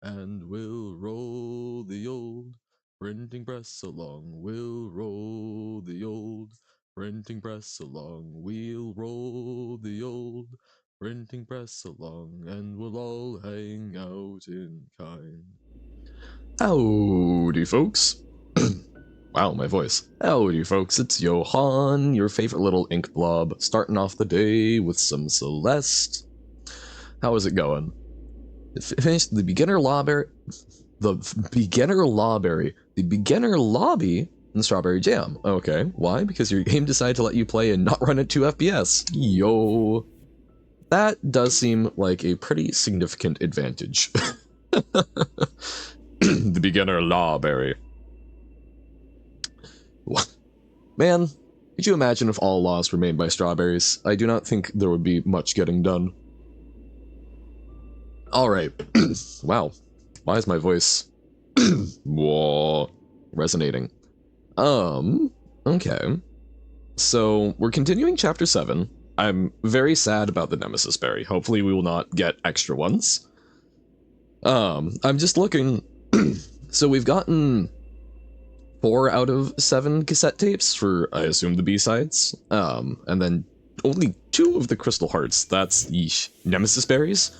and we'll roll the old printing press along. We'll roll the old printing press along. We'll roll the old printing press along, and we'll all hang out in kind. Howdy, folks. Wow, my voice. Howdy, folks, it's Johan, your favorite little ink blob, starting off the day with some Celeste. How is it going? Finished the beginner lobby, the beginner lobby in Strawberry Jam. Okay, why? Because your game decided to let you play and not run at 2 FPS. Yo. That does seem like a pretty significant advantage. The beginner lawberry. Man, could you imagine if all laws were made by strawberries? I do not think there would be much getting done. Alright. Wow. Why is my voice whoa, resonating? Okay. So, we're continuing chapter 7. I'm very sad about the Nemesis berry. Hopefully we will not get extra ones. I'm just looking. So we've gotten 4 out of 7 cassette tapes for, I assume, the B-sides. And then only 2 of the Crystal Hearts. That's yeesh. Nemesis berries.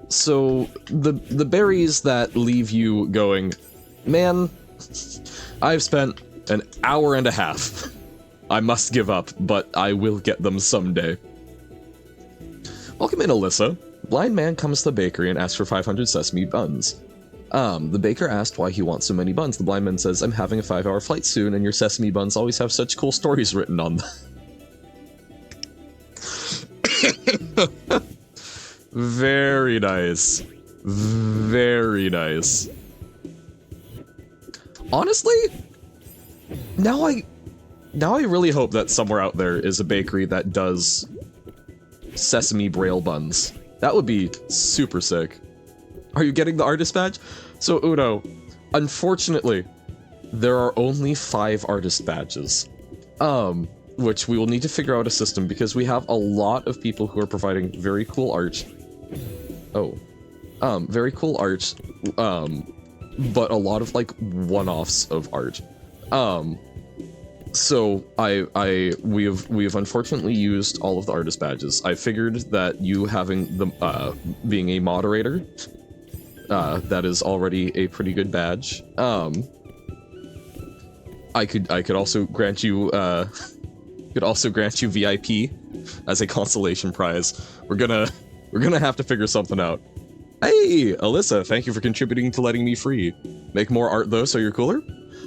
So the berries that leave you going, man, I've spent an hour and a half. I must give up, but I will get them someday. Welcome in, Alyssa. Blind man comes to the bakery and asks for 500 sesame buns. The baker asked why he wants so many buns. The blind man says, I'm having a 5-hour flight soon, and your sesame buns always have such cool stories written on them. Very nice. Very nice. Honestly, now I really hope that somewhere out there is a bakery that does sesame braille buns. That would be super sick. Are you getting the artist badge? So Uno, unfortunately, there are only 5 artist badges. Which we will need to figure out a system because we have a lot of people who are providing very cool art. Very cool art. But a lot of like one-offs of art. So we have unfortunately used all of the artist badges. I figured that you having the being a moderator, that is already a pretty good badge. I could also grant you VIP as a consolation prize. We're gonna have to figure something out. Hey, Alyssa, thank you for contributing to letting me free. Make more art though, so you're cooler?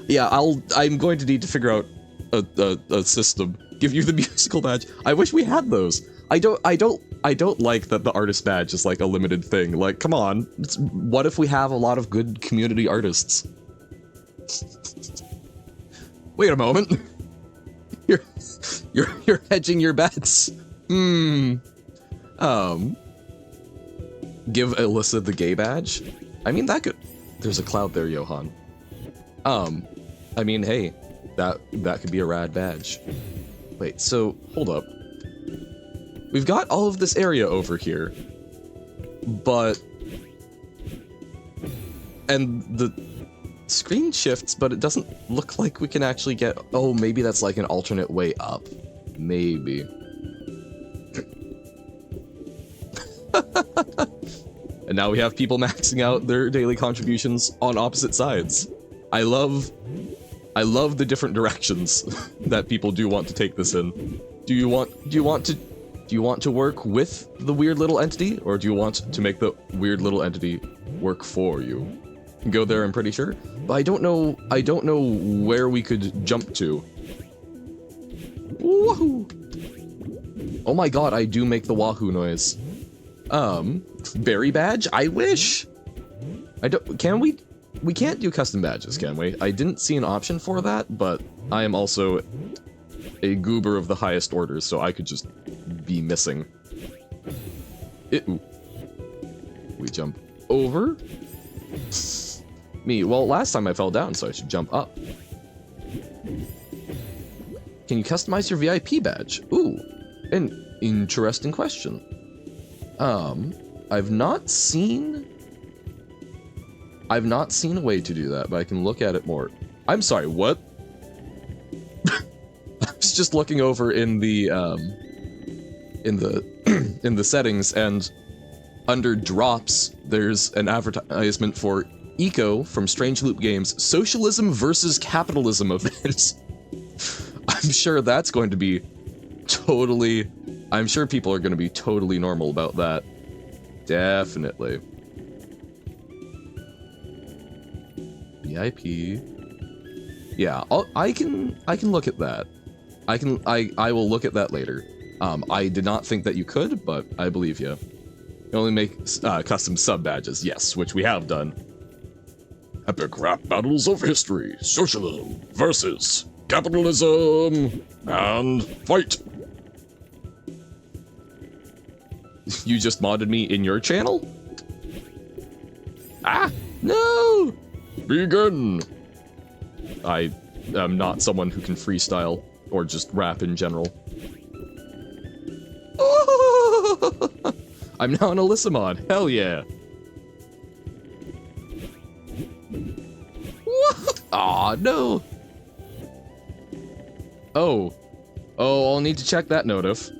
Yeah, I'm going to need to figure out a system. Give you the musical badge. I wish we had those. I don't like that the artist badge is like a limited thing. Like, come on. What if we have a lot of good community artists? Wait a moment. You're hedging your bets. Give Alyssa the gay badge? I mean, that could... There's a cloud there, Johan. I mean, hey, that could be a rad badge. Wait, so, hold up. We've got all of this area over here, but... And the screen shifts, but it doesn't look like we can actually get... Oh, maybe that's like an alternate way up. Maybe. And now we have people maxing out their daily contributions on opposite sides. I love the different directions that people do want to take this in. Do you want to work with the weird little entity, or do you want to make the weird little entity work for you? You can go there, I'm pretty sure. But I don't know where we could jump to. Woohoo! Oh my god, I do make the wahoo noise. Berry badge? I wish! Can we? We can't do custom badges, can we? I didn't see an option for that, but I am also a goober of the highest orders, so I could just be missing. Ooh. We jump over. Me, well, last time I fell down, so I should jump up. Can you customize your VIP badge? Ooh, an interesting question. I've not seen I've not seen a way to do that, but I can look at it more. I'm sorry, what? I was just looking over in the in the settings, and under drops, there's an advertisement for Eco from Strange Loop Games, Socialism versus Capitalism event. I'm sure that's going to be totally... I'm sure people are going to be totally normal about that. Definitely. VIP. Yeah, I can look at that. I will look at that later. I did not think that you could, but I believe you. You only make custom sub badges, yes, which we have done. Epic rap battles of history, socialism versus capitalism, and fight. You just modded me in your channel? Ah, no! Begin! I am not someone who can freestyle, or just rap in general. I'm now an Alyssa mod, hell yeah! Aw, no! Oh, I'll need to check that notif.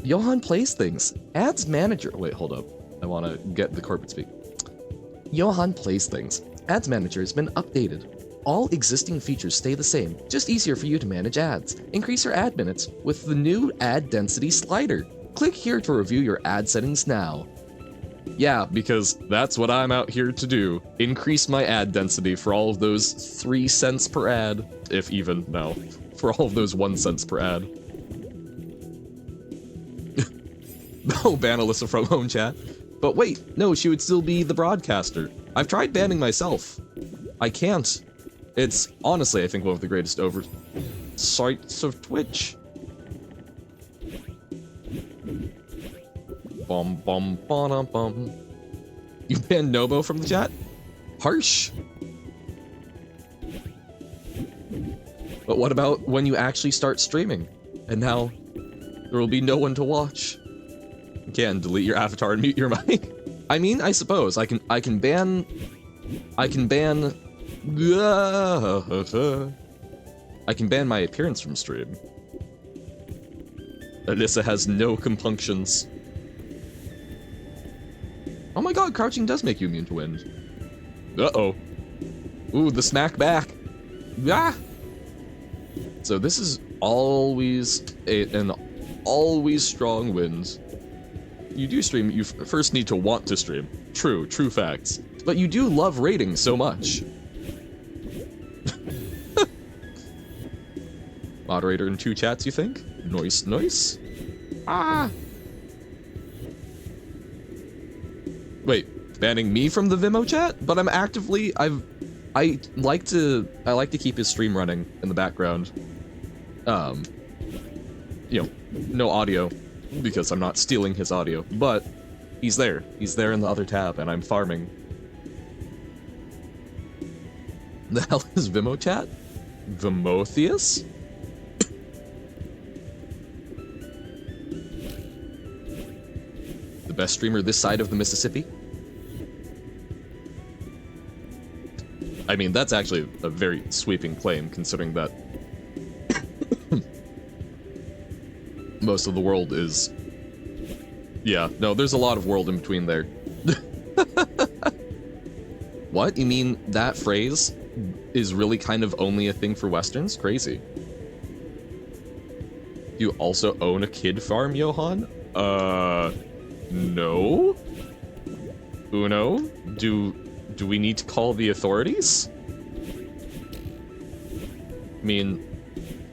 Johan plays things. Ads manager. Wait, hold up. I want to get the corporate speak. Johan plays things. Ads manager has been updated. All existing features stay the same, just easier for you to manage ads. Increase your ad minutes with the new ad density slider. Click here to review your ad settings now. Yeah, because that's what I'm out here to do. Increase my ad density for all of those 3 cents per ad, if even, no. For all of those 1 cent per ad. No, ban Alyssa from home chat. But wait, no, she would still be the broadcaster. I've tried banning myself. I can't. It's honestly, I think, one of the greatest oversights of Twitch. Bum bum bum bum. You banned Nobo from the chat? Harsh. But what about when you actually start streaming? And now there will be no one to watch. Again, delete your avatar and mute your mic. I mean, I suppose I can ban I can ban my appearance from stream. Alyssa has no compunctions. Oh my god, crouching does make you immune to wind. Uh-oh. Ooh, the smack back. Ah! So this is always an always strong wind. You do stream, you first need to want to stream. True facts. But you do love raiding so much. Moderator in 2 chats, you think? Nice. Ah! Wait, banning me from the Vimo chat? But I'm actively, I like to keep his stream running in the background. You know, no audio, because I'm not stealing his audio, but he's there. He's there in the other tab, and I'm farming. The hell is Vimo chat? Vimotheus? The best streamer this side of the Mississippi? I mean, that's actually a very sweeping claim, considering that most of the world is... Yeah, no, there's a lot of world in between there. What? You mean that phrase is really kind of only a thing for Westerns? Crazy. You also own a kid farm, Johan? No? Uno? Do we need to call the authorities? I mean,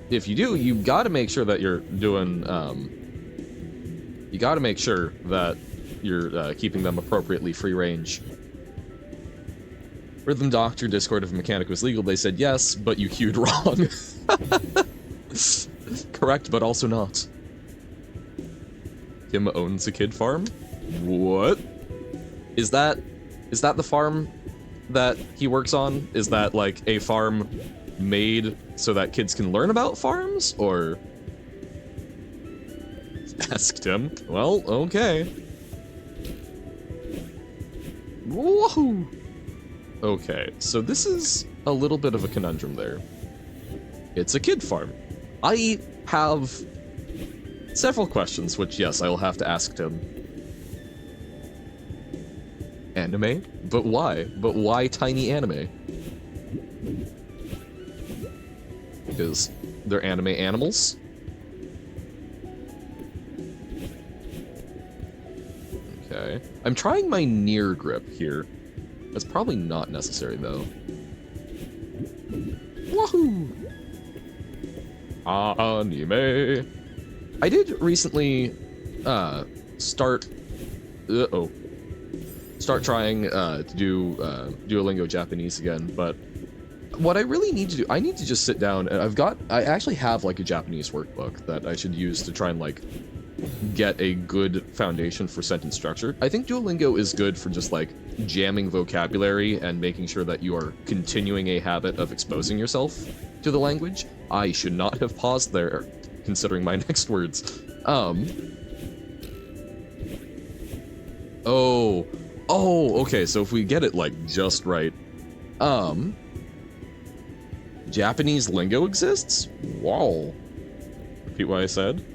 if you do, you gotta make sure that you're doing, you gotta make sure that you're keeping them appropriately free range. Rhythm Doctor Discord, if mechanic was legal, they said yes, but you queued wrong. Correct, but also not. Kim owns a kid farm? What? Is that the farm that he works on? Is that like a farm made so that kids can learn about farms, or? Asked him. Well, okay. Woohoo! Okay, so this is a little bit of a conundrum there. It's a kid farm. I have several questions, which, yes, I will have to ask Tim. Anime? But why? But why tiny anime? Because they're anime animals? Okay. I'm trying my near grip here. That's probably not necessary, though. Woohoo! Anime. I did recently start trying to do Duolingo Japanese again, but what I really need to do, I need to just sit down, and I actually have like a Japanese workbook that I should use to try and like get a good foundation for sentence structure. I think Duolingo is good for just like jamming vocabulary and making sure that you are continuing a habit of exposing yourself to the language. I should not have paused there, considering my next words. Oh, okay, so if we get it like just right, Japanese lingo exists? Wow. Repeat what I said.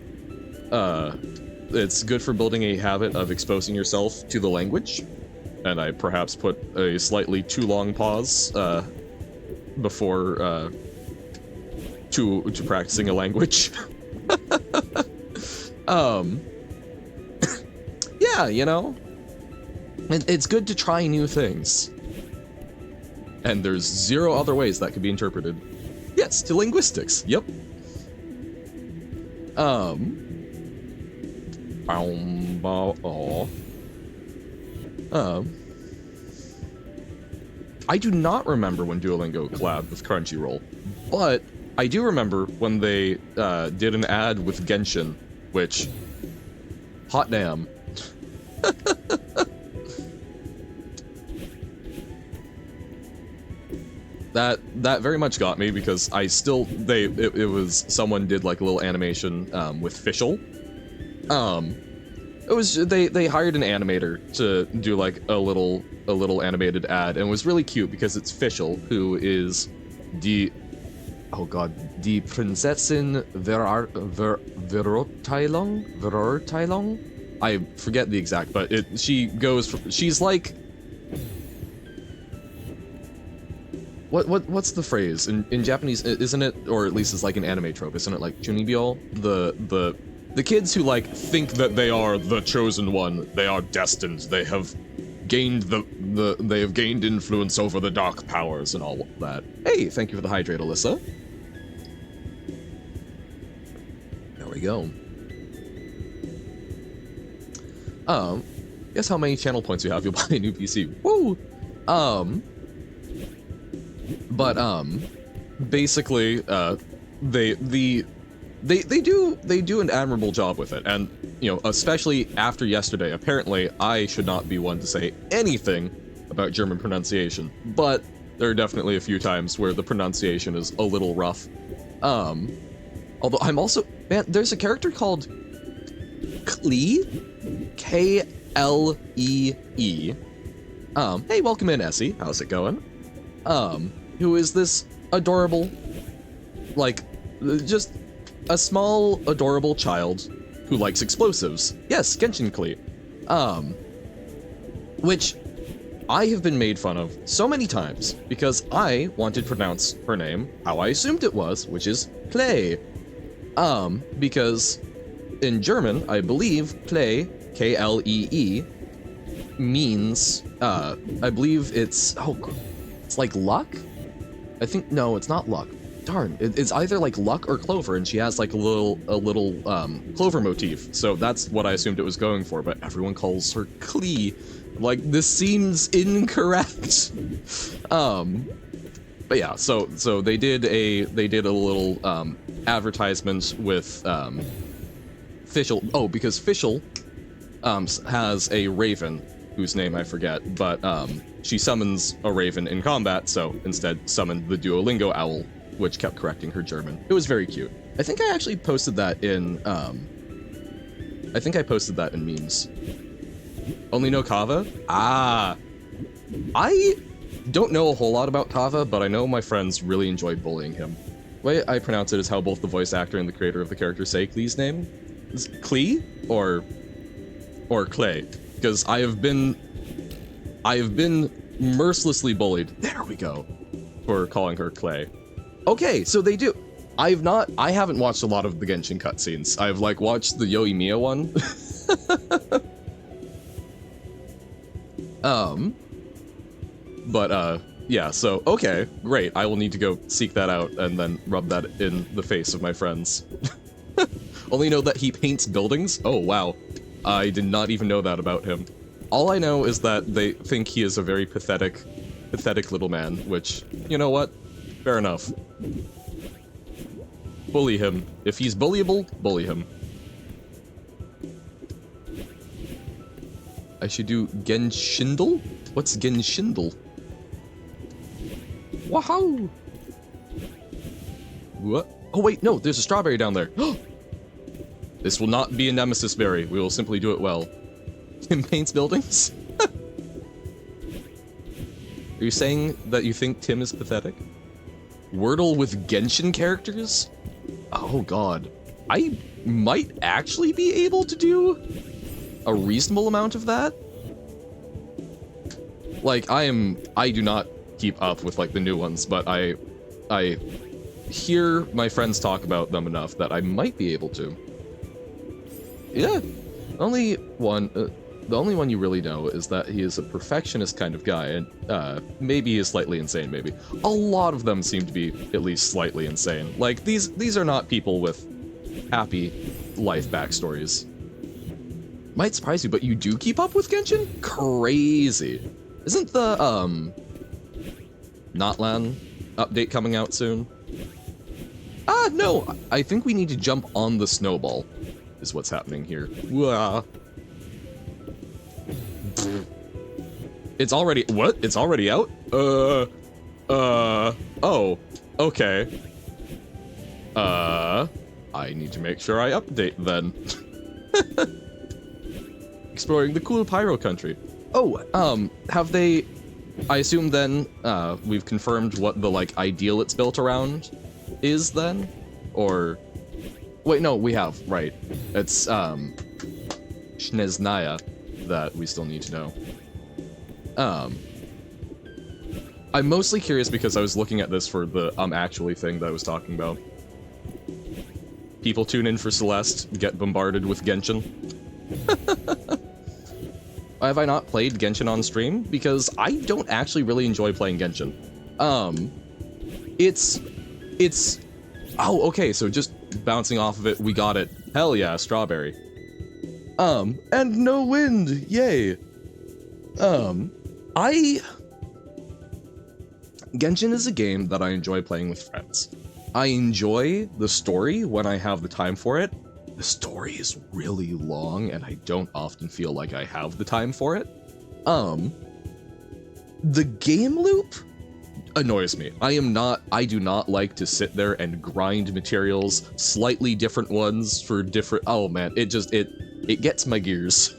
It's good for building a habit of exposing yourself to the language, and I perhaps put a slightly too long pause before to practicing a language. Yeah, you know, it's good to try new things, and there's zero other ways that could be interpreted. Yes, to linguistics. Yep. I do not remember when Duolingo collabed with Crunchyroll, but I do remember when they did an ad with Genshin, which, hot damn. That very much got me, because I still, it was, someone did like a little animation with Fischl. It was, they hired an animator to do like a little animated ad, and it was really cute because it's Fischl, who is die Prinzessin Verurteilung? I forget the exact, but she's like, what's the phrase in Japanese? Isn't it, or at least it's like an anime trope, isn't it like Junibyo? The kids who like think that they are the chosen one, they are destined, they have gained they have gained influence over the dark powers and all that. Hey, thank you for the hydrate, Alyssa. There we go. Guess how many channel points you have, you'll buy a new PC. Woo! Basically, they do an admirable job with it, and you know, especially after yesterday, apparently I should not be one to say anything about German pronunciation, but there are definitely a few times where the pronunciation is a little rough. Although I'm also, man, there's a character called Klee, K-L-E-E. Hey, welcome in, Essie. How's it going? Who is this adorable, like, just a small, adorable child who likes explosives. Yes, Genshin Klee. Which I have been made fun of so many times because I wanted to pronounce her name how I assumed it was, which is Klee. Because in German, I believe Klee, K-L-E-E, means, I believe it's like luck? I think, no, it's not luck. Darn, it's either like luck or clover, and she has like a little clover motif. So that's what I assumed it was going for, but everyone calls her Klee. Like, this seems incorrect. But yeah, so they did a little advertisement with Fischl. Oh, because Fischl has a raven whose name I forget, but she summons a raven in combat, so instead summoned the Duolingo owl, which kept correcting her German. It was very cute. I think I actually posted that in memes. Only no Kava? Ah, I don't know a whole lot about Kava, but I know my friends really enjoy bullying him. The way I pronounce it is how both the voice actor and the creator of the character say Klee's name. Is it Klee or Clay? Because I have been mercilessly bullied. There we go. For calling her Clay. Okay, so they do. I haven't watched a lot of the Genshin cutscenes. I've like watched the Yoimiya one. Yeah, so, okay, great. I will need to go seek that out and then rub that in the face of my friends. Only know that he paints buildings? Oh, wow. I did not even know that about him. All I know is that they think he is a very pathetic little man, which, you know what? Fair enough. Bully him. If he's bullyable, bully him. I should do Genshindle? What's Genshindle? Wow! What? Oh wait, no, there's a strawberry down there. This will not be a Nemesis berry. We will simply do it well. Tim paints buildings? Are you saying that you think Tim is pathetic? Wordle with Genshin characters? Oh god. I might actually be able to do a reasonable amount of that. Like, I do not keep up with, like, the new ones, but I hear my friends talk about them enough that I might be able to. Yeah. The only one you really know is that he is a perfectionist kind of guy, and maybe he is slightly insane, maybe. A lot of them seem to be at least slightly insane. Like, these are not people with happy life backstories. Might surprise you, but you do keep up with Genshin? Crazy. Isn't the, Notlan update coming out soon? Ah, no! I think we need to jump on the snowball, is what's happening here. Wah. It's already- what? It's already out? Oh, okay. I need to make sure I update then. Exploring the cool Pyro country. Oh, have they... I assume then, we've confirmed what the, like, ideal it's built around is then? Or... Wait, no, we have, right. It's, Shneznaya that we still need to know. I'm mostly curious because I was looking at this for the, actually thing that I was talking about. People tune in for Celeste, get bombarded with Genshin. Have I not played Genshin on stream? Because I don't actually really enjoy playing Genshin. It's... Oh, okay, so just bouncing off of it, we got it. Hell yeah, strawberry. And no wind, yay. Genshin is a game that I enjoy playing with friends. I enjoy the story when I have the time for it. The story is really long, and I don't often feel like I have the time for it. The game loop annoys me. I do not like to sit there and grind materials, slightly different ones for different, oh man, it gets my gears.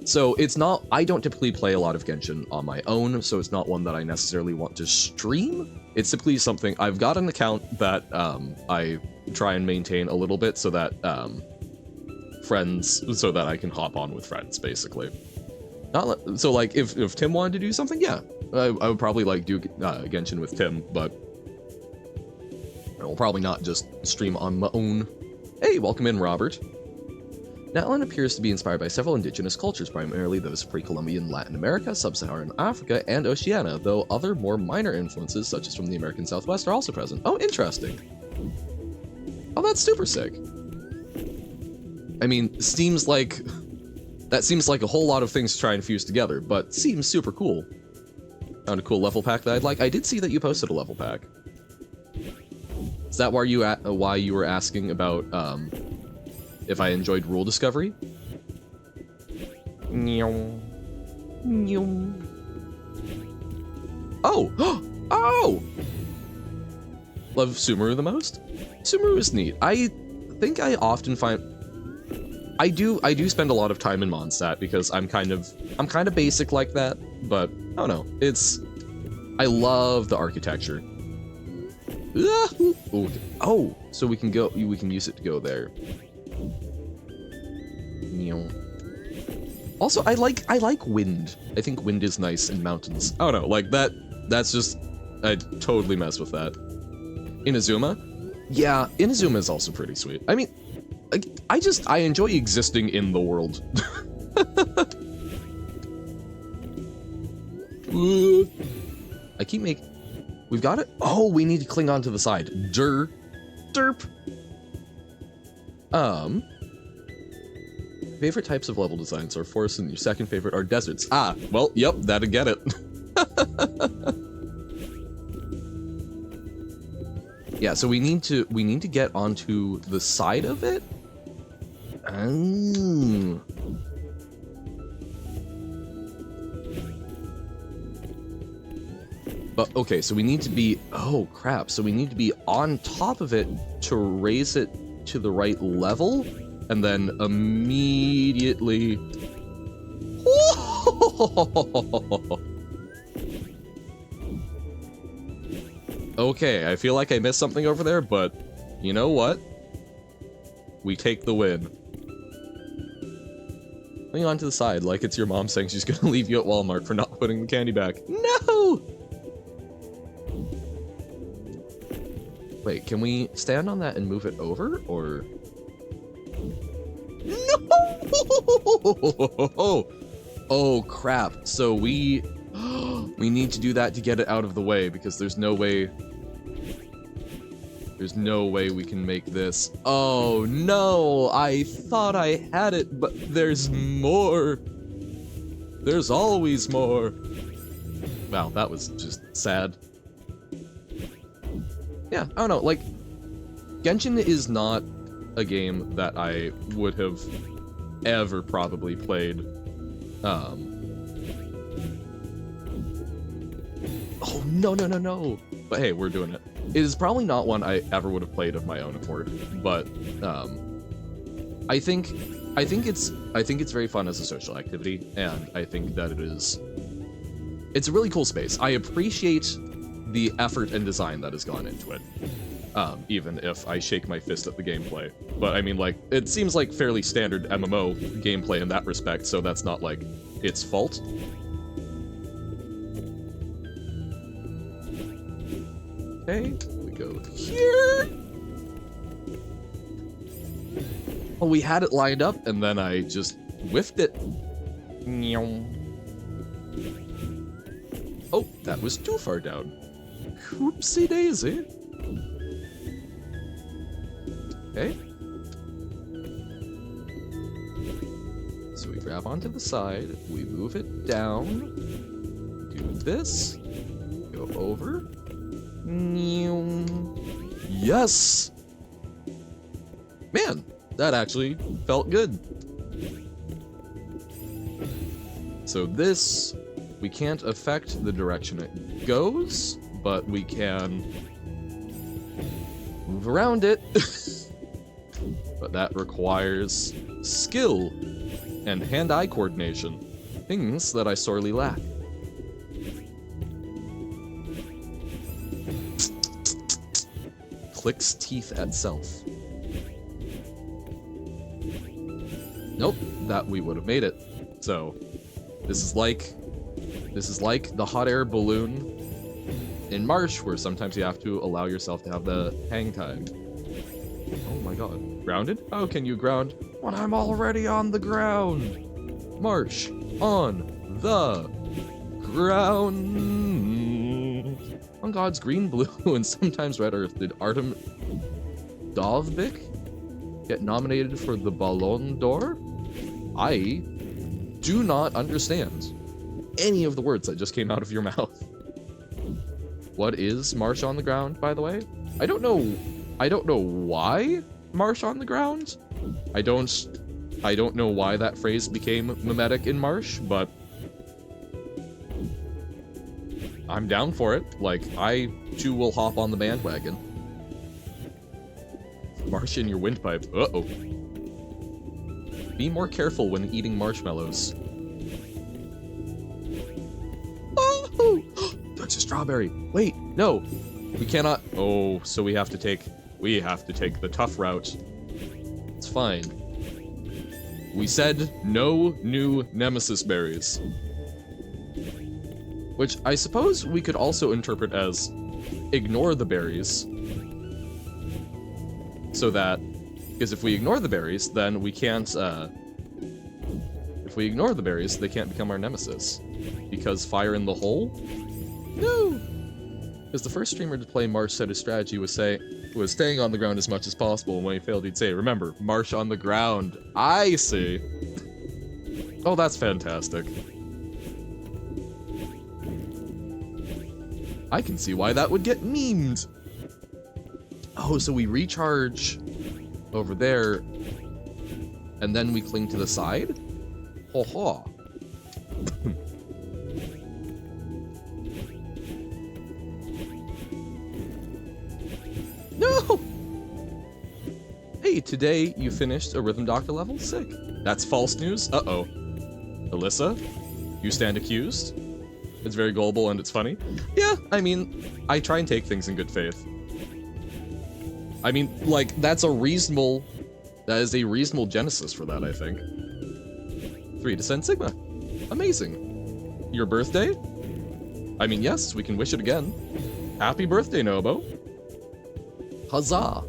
So it's not, I don't typically play a lot of Genshin on my own, so it's not one that I necessarily want to stream. It's simply something, I've got an account that I try and maintain a little bit so that so that I can hop on with friends, basically. So like, if Tim wanted to do something, yeah, I would probably like do Genshin with Tim, but I'll probably not just stream on my own. Hey, welcome in, Robert. Natlan appears to be inspired by several indigenous cultures, primarily those of pre-Columbian Latin America, Sub-Saharan Africa, and Oceania, though other more minor influences, such as from the American Southwest, are also present. Oh, interesting. Oh, that's super sick. I mean, that seems like a whole lot of things to try and fuse together, but seems super cool. Found a cool level pack that I'd like. I did see that you posted a level pack. Is that why you were asking about, if I enjoyed rule discovery? Oh! Oh! Love Sumeru the most? Sumeru is neat. I think I often find... I do spend a lot of time in Mondstadt because I'm kind of basic like that, but I don't know. I love the architecture. Oh, so we can go. We can use it to go there. Also, I like wind. I think wind is nice in mountains. I don't know, like that. That's just, I totally mess with that. Inazuma, yeah, Inazuma is also pretty sweet. I mean, I enjoy existing in the world. I keep making. We've got it. Oh, we need to cling on to the side. Derp. Favorite types of level designs are forests, and your second favorite are deserts. Ah, well, yep, that'd get it. Yeah, so we need to get onto the side of it. Oh. But okay, so we need to be, oh crap, so we need to be on top of it to raise it to the right level, and then immediately... Okay, I feel like I missed something over there, but you know what? We take the win. Hang on to the side, like it's your mom saying she's gonna leave you at Walmart for not putting the candy back. No! Wait, can we stand on that and move it over, or... No! Oh, crap. So we need to do that to get it out of the way, because there's no way we can make this. Oh, no! I thought I had it, but there's more! There's always more! Wow, that was just sad. Yeah, I don't know, like, Genshin is not a game that I would have ever probably played. Oh, no. But hey, we're doing it. It is probably not one I ever would have played of my own accord, but, I think it's very fun as a social activity, and I think that it's a really cool space. I appreciate the effort and design that has gone into it, even if I shake my fist at the gameplay. But I mean, like, it seems like fairly standard MMO gameplay in that respect, so that's not like its fault. Okay, we go here. Oh, we had it lined up, and then I just whiffed it. Oh, that was too far down. Whoopsie daisy. Okay. So we grab onto the side, we move it down, do this, go over. Yes! Man, that actually felt good. So this, we can't affect the direction it goes, but we can move around it. But that requires skill and hand-eye coordination, things that I sorely lack. Clicks teeth at self. Nope, that we would have made it. So, this is like the hot air balloon in Marsh, where sometimes you have to allow yourself to have the hang time. Oh my god. Grounded? How can you ground when I'm already on the ground? Marsh on the ground. On God's green, blue, and sometimes red earth, did Artem Dovbik get nominated for the Ballon d'Or? I do not understand any of the words that just came out of your mouth. What is Marsh on the ground, by the way? I don't know why Marsh on the ground. I don't know why that phrase became mimetic in Marsh, but I'm down for it. Like, I too will hop on the bandwagon. Marsh in your windpipe. Uh-oh. Be more careful when eating marshmallows. Oh! touch a strawberry. Wait, no. We cannot. Oh, so we have to take the tough route. It's fine. We said no new Nemesis berries. Which I suppose we could also interpret as ignore the berries. So that, because if we ignore the berries, then we can't, if we ignore the berries, they can't become our Nemesis. Because fire in the hole? No! Because the first streamer to play Marsh said his strategy was staying on the ground as much as possible, and when he failed he'd say, remember, march on the ground. I see. Oh, that's fantastic. I can see why that would get memed. Oh, so we recharge over there, and then we cling to the side? Ho ho. No! Hey, today you finished a Rhythm Doctor level? Sick. That's false news? Uh-oh. Alyssa, you stand accused? It's very gullible and it's funny. Yeah, I mean, I try and take things in good faith. I mean, like, that is a reasonable genesis for that, I think. 3 Descent Sigma. Amazing. Your birthday? I mean, yes, we can wish it again. Happy birthday, Nobo. Huzzah.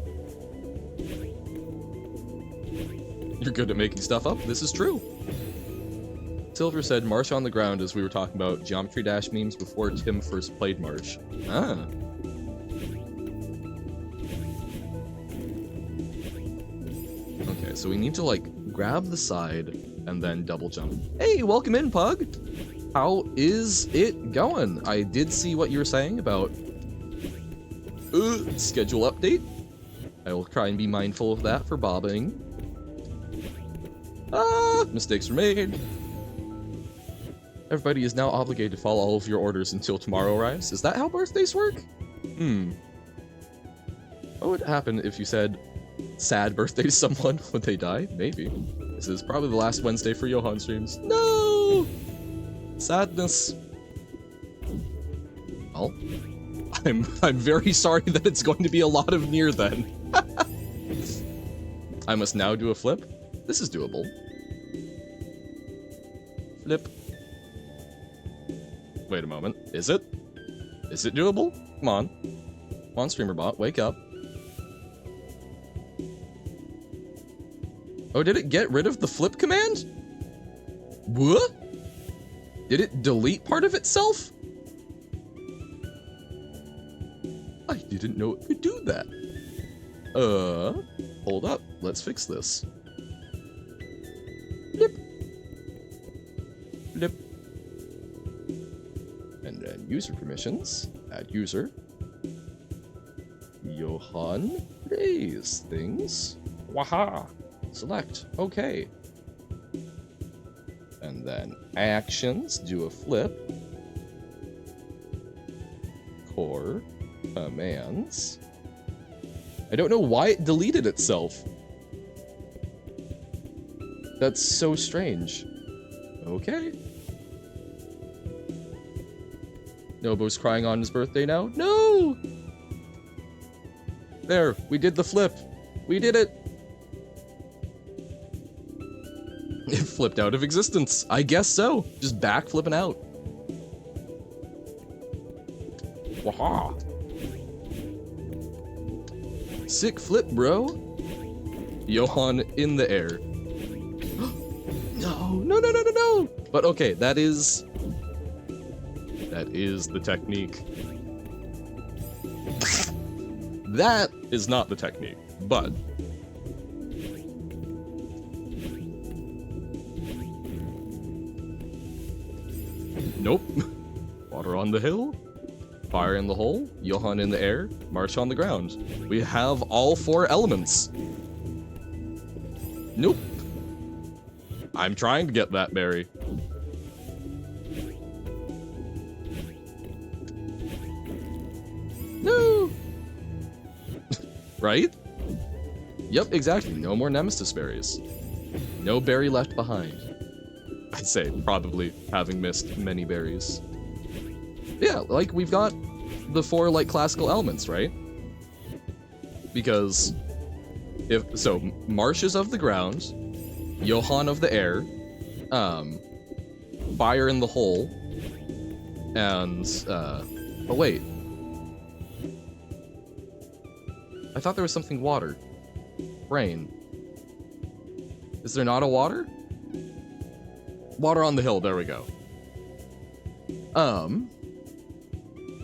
You're good at making stuff up. This is true. Silver said Marsh on the ground as we were talking about Geometry Dash memes before Tim first played Marsh. Ah. Okay, so we need to, like, grab the side and then double jump. Hey, welcome in, Pug! How is it going? I did see what you were saying about schedule update. I will try and be mindful of that for bobbing. Mistakes were made. Everybody is now obligated to follow all of your orders until tomorrow arrives. Is that how birthdays work? What would happen if you said sad birthday to someone when they die? Maybe. This is probably the last Wednesday for Johan streams. No! Sadness. Well, I'm very sorry that it's going to be a lot of near then. I must now do a flip. This is doable. Flip. Wait a moment. Is it? Is it doable? Come on. Come on, StreamerBot, wake up. Oh, did it get rid of the flip command? What? Did it delete part of itself? I didn't know it could do that. Hold up. Let's fix this. Flip. Flip. And then user permissions. Add user. Johan. Raise things. Waha. Select. Okay. And then actions. Do a flip. Core. Commands. I don't know why it deleted itself. That's so strange. Okay. Nobo's crying on his birthday now? No! There, we did the flip. We did it. It flipped out of existence. I guess so. Just back flipping out. Waha. Sick flip, bro. Johan in the air. No, no, no, no, no, no. But okay, that is the technique. That is not the technique, but nope. Water on the hill, fire in the hole, Johan in the air, Marsh on the ground. We have all 4 elements. Nope. I'm trying to get that berry. No! Right? Yep, exactly. No more Nemesis berries. No berry left behind. I'd say probably having missed many berries. Yeah, like, we've got the 4, like, classical elements, right? Because so, Marsh is of the ground, Johan of the air, fire in the hole, and, oh wait. I thought there was something water. Rain. Is there not a water? Water on the hill, there we go.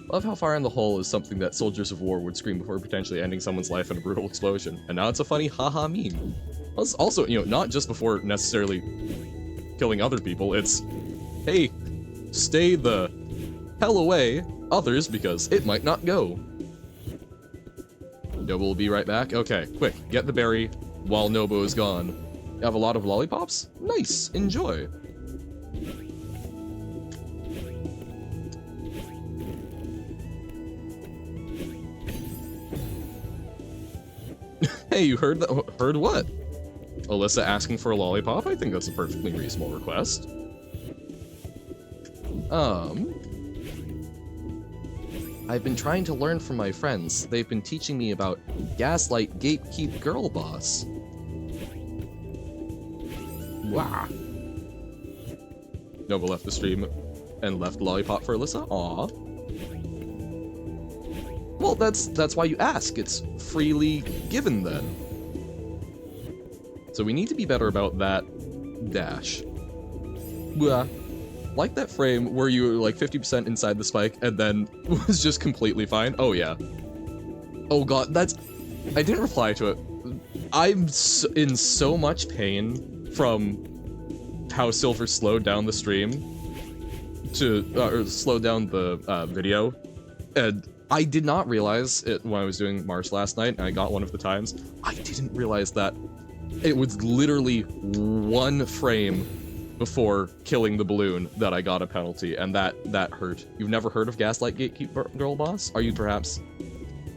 Love how fire in the hole is something that soldiers of war would scream before potentially ending someone's life in a brutal explosion. And now it's a funny haha meme. Plus, also, you know, not just before necessarily killing other people, it's, hey, stay the hell away, others, because it might not go. Nobu will be right back. Okay, quick, get the berry while Nobu is gone. You have a lot of lollipops? Nice, enjoy. Hey, you heard that? Heard what? Alyssa asking for a lollipop? I think that's a perfectly reasonable request. I've been trying to learn from my friends. They've been teaching me about Gaslight Gatekeep Girl Boss. Wow. Nova left the stream and left lollipop for Alyssa? Aw. Well, that's why you ask. It's freely given then. So we need to be better about that dash. Blah. Like that frame where you were like 50% inside the spike and then was just completely fine. Oh yeah. Oh god, that's... I didn't reply to it. I'm in so much pain from how Silver slowed down the stream to, or slowed down the video. And I did not realize it when I was doing March last night, and I got one of the times. I didn't realize that it was literally one frame before killing the balloon that I got a penalty, and that hurt. You've never heard of Gaslight Gatekeep Girl Boss? Are you perhaps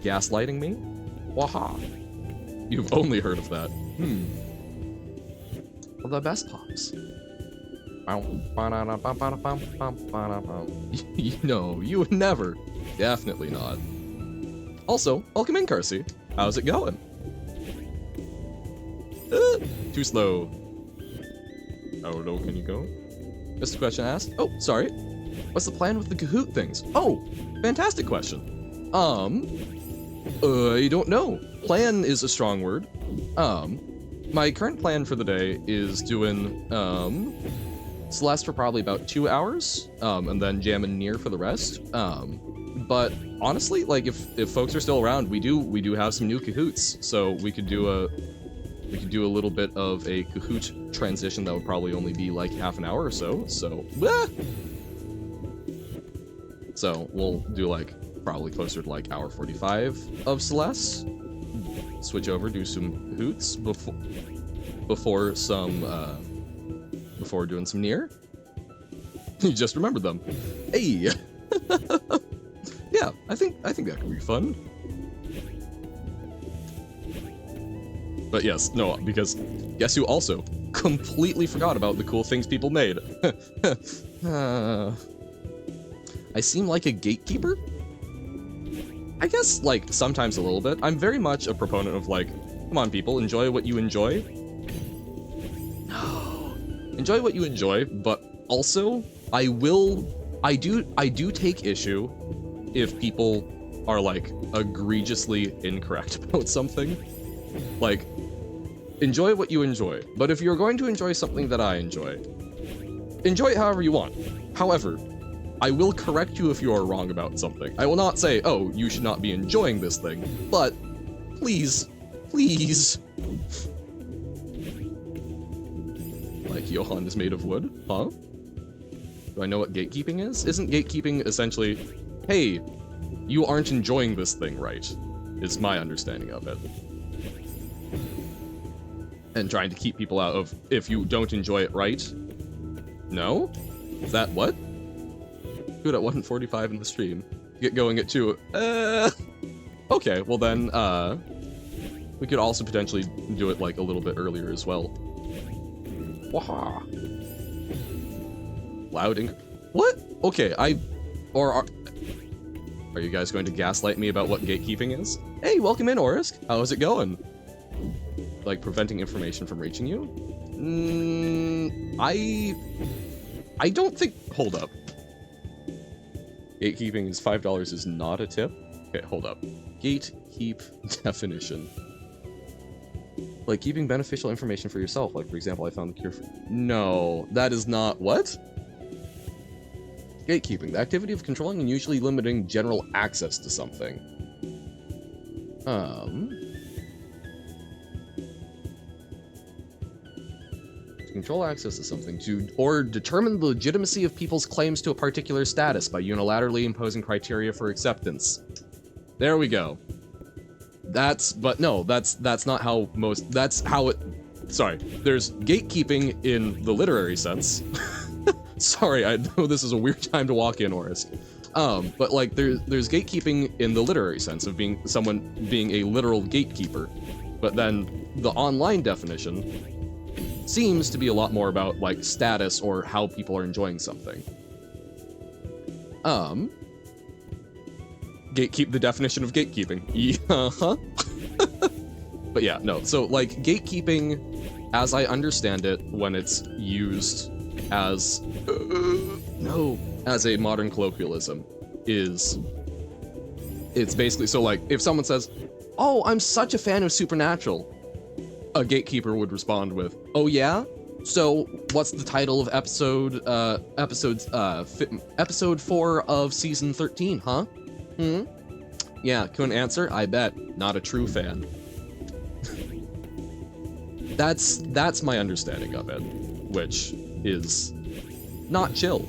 gaslighting me? Waha. You've only heard of that. Well, the best pops. No, you would never. Definitely not. Also, welcome in, Carsey. How's it going? Too slow. How low can you go? Just a question asked. Oh, sorry. What's the plan with the Kahoot things? Oh, fantastic question. I don't know. Plan is a strong word. My current plan for the day is doing, Celeste for probably about 2 hours, and then jamming Nier for the rest. But honestly, like, if folks are still around, we do have some new Kahoots, so we could do a little bit of a Kahoot transition that would probably only be like half an hour or so. So we'll do like probably closer to like hour 45 of Celeste. Switch over, do some Kahoots before doing some Nier. You just remembered them. Hey. Yeah, I think that could be fun. But yes, no, because guess who also completely forgot about the cool things people made. I seem like a gatekeeper? I guess, like, sometimes a little bit. I'm very much a proponent of, like, come on, people, enjoy what you enjoy. No. Enjoy what you enjoy, but also, I do take issue if people are, like, egregiously incorrect about something. Like, enjoy what you enjoy, but if you're going to enjoy something that I enjoy it however you want. However, I will correct you if you are wrong about something. I will not say, oh, you should not be enjoying this thing, but please, please. Like, Johan is made of wood? Huh? Do I know what gatekeeping is? Isn't gatekeeping essentially, hey, you aren't enjoying this thing right, is my understanding of it. And trying to keep people out of, if you don't enjoy it right. No? Is that what? Good at 1:45 in the stream. Get going at 2. Okay, well then, we could also potentially do it like a little bit earlier as well. Waha. Loud and... What? Okay, Are you guys going to gaslight me about what gatekeeping is? Hey, welcome in, Orisk. How's it going? Like, preventing information from reaching you? I don't think... Hold up. Gatekeeping is $5 is not a tip? Okay, hold up. Gatekeep definition. Like, keeping beneficial information for yourself. Like, for example, I found the cure for... No, that is not... What? Gatekeeping. The activity of controlling and usually limiting general access to something. To control access to something. Or determine the legitimacy of people's claims to a particular status by unilaterally imposing criteria for acceptance. There we go. That's not how most... That's how it... Sorry. There's gatekeeping in the literary sense. Sorry, I know this is a weird time to walk in, Orisk. But like, there's gatekeeping in the literary sense of someone being a literal gatekeeper. But then the online definition seems to be a lot more about like status or how people are enjoying something. Gatekeep the definition of gatekeeping. Yeah. But yeah, no. So like gatekeeping, as I understand it, when it's used as as a modern colloquialism, it's basically, so like if someone says, "Oh, I'm such a fan of Supernatural," a gatekeeper would respond with, "Oh yeah? So what's the title of episode 4 of season 13, huh? Yeah, couldn't answer? I bet. Not a true fan." That's my understanding of it, which is not chill.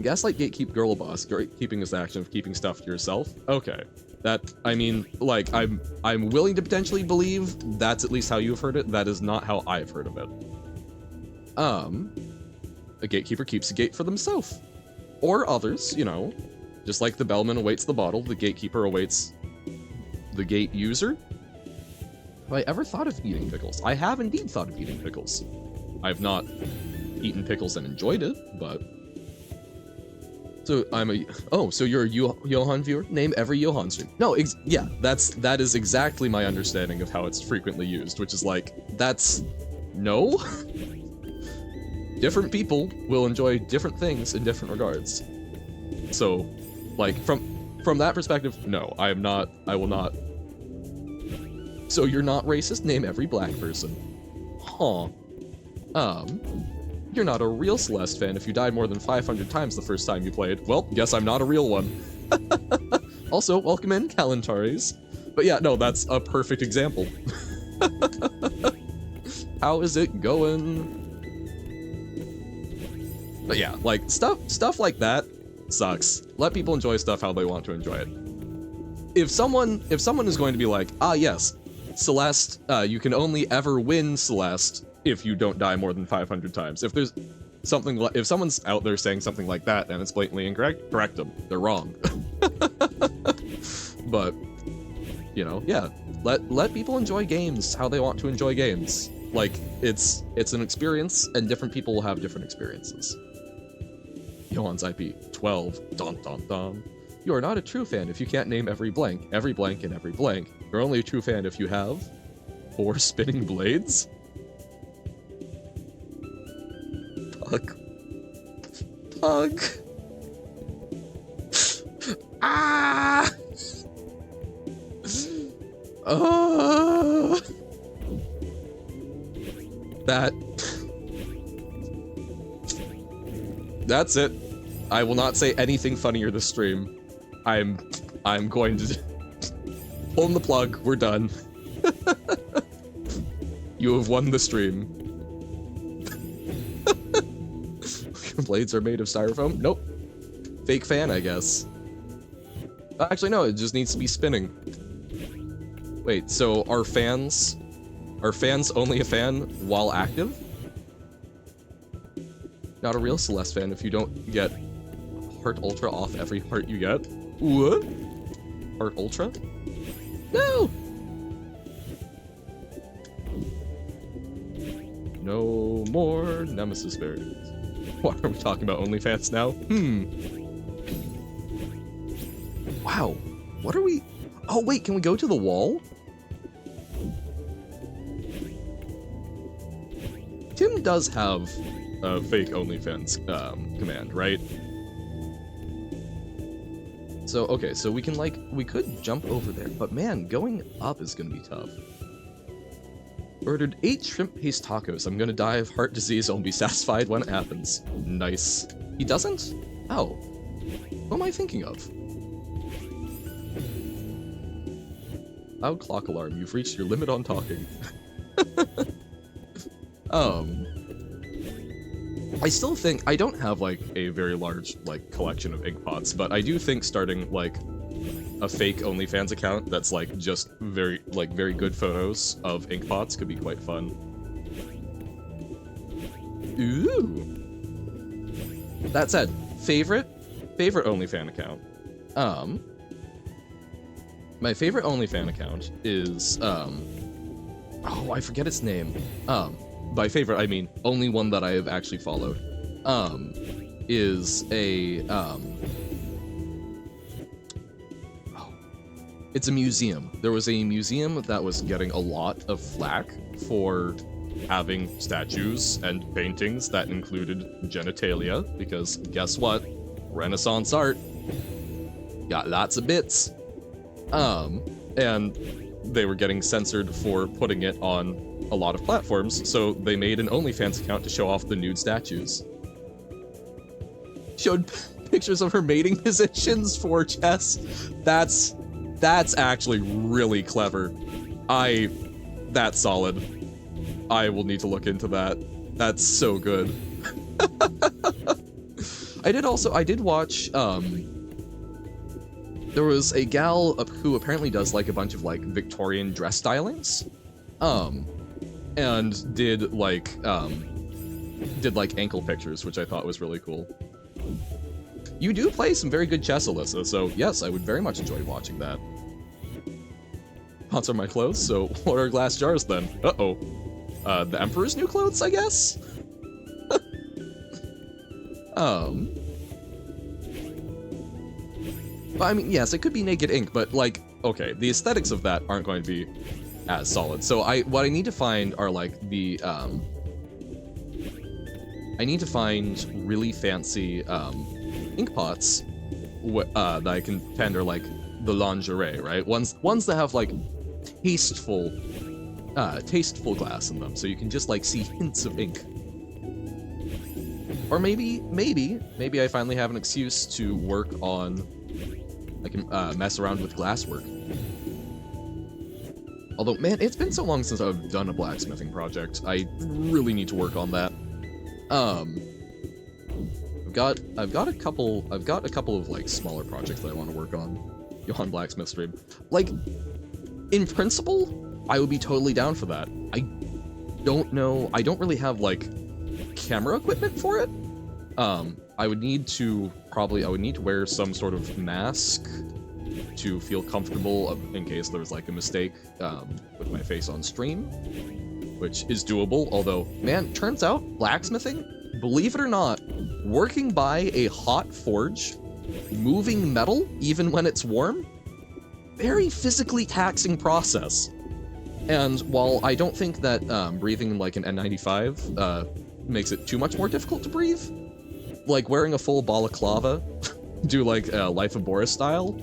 Gaslight, gatekeep, girl boss. Gatekeeping is the action of keeping stuff to yourself. Okay. That, I mean, like, I'm willing to potentially believe that's at least how you've heard it. That is not how I've heard of it. A gatekeeper keeps a gate for themselves. Or others, you know. Just like the bellman awaits the bottle, the gatekeeper awaits the gate user. Have I ever thought of eating pickles? I have indeed thought of eating pickles. I've not eaten pickles and enjoyed it, but... So so you're a Johan viewer? Name every Johan stream. No, yeah, that is exactly my understanding of how it's frequently used, which is like, no? Different people will enjoy different things in different regards. So, like, from that perspective, no, I will not. So you're not racist? Name every black person. Huh. You're not a real Celeste fan if you died more than 500 times the first time you played. Well, guess I'm not a real one. Also, welcome in, Kalantaris. But yeah, no, that's a perfect example. How is it going? But yeah, like, stuff like that sucks. Let people enjoy stuff how they want to enjoy it. If someone is going to be like, ah yes, Celeste, you can only ever win Celeste if you don't die more than 500 times. If there's something like, if someone's out there saying something like that and it's blatantly incorrect, correct them. They're wrong. But, you know, yeah, let people enjoy games how they want to enjoy games. Like, it's an experience, and different people will have different experiences. Johan's IP 12. Dun dun dun. You are not a true fan if you can't name every blank, and every blank. You're only a true fan if you have 4 spinning blades. Pug. Ah! Oh! That's it. I will not say anything funnier this stream. I'm going to pull the plug. We're done. You have won the stream. Blades are made of styrofoam? Nope. Fake fan, I guess. Actually, no, it just needs to be spinning. Wait, so are fans only a fan while active? Not a real Celeste fan if you don't get Heart Ultra off every heart you get. What? Heart Ultra? No! No more Nemesis berries. Why are we talking about OnlyFans now? Wow. What are we... Oh, wait, can we go to the wall? Tim does have a fake OnlyFans command, right? So, okay, so we can, like, we could jump over there, but man, going up is gonna be tough. Ordered 8 shrimp paste tacos. I'm gonna die of heart disease. I'll be satisfied when it happens. Nice. He doesn't? Oh. Who am I thinking of? Loud clock alarm. You've reached your limit on talking. I still think I don't have like a very large like collection of ink pots, but I do think starting like a fake OnlyFans account that's like just very good photos of ink pots could be quite fun. Ooh. That said, favorite OnlyFans account. My favorite OnlyFans account is oh, I forget its name. By favorite, I mean only one that I have actually followed. Is a it's a museum. There was a museum that was getting a lot of flack for having statues and paintings that included genitalia, because guess what? Renaissance art got lots of bits. And they were getting censored for putting it on a lot of platforms, so they made an OnlyFans account to show off the nude statues. Showed pictures of her mating positions for chess. That's actually really clever. That's solid. I will need to look into that. That's so good. I did watch, there was a gal who apparently does like a bunch of like Victorian dress stylings. And did like ankle pictures, which I thought was really cool. You do play some very good chess, Alyssa, so yes, I would very much enjoy watching that. Pots are my clothes, so what are glass jars then? Uh-oh. The Emperor's new clothes, I guess? But I mean, yes, it could be naked ink, but like, okay, the aesthetics of that aren't going to be as solid. So what I need to find are like the, I need to find really fancy, ink pots that I can pretend are like the lingerie, right? Ones that have like tasteful glass in them, so you can just like see hints of ink. Or maybe I finally have an excuse to work on, I can mess around with glasswork. Although, man, it's been so long since I've done a blacksmithing project. I really need to work on that. I've got a couple of like smaller projects that I want to work on. Johan blacksmith stream. Like, in principle, I would be totally down for that. I don't know. I don't really have like camera equipment for it. I would need to wear some sort of mask to feel comfortable in case there was like a mistake with my face on stream, which is doable. Although, man, turns out blacksmithing, believe it or not, working by a hot forge, moving metal even when it's warm, very physically taxing process. And while I don't think that breathing like an N95 makes it too much more difficult to breathe, like wearing a full balaclava, do like Life of Boris style,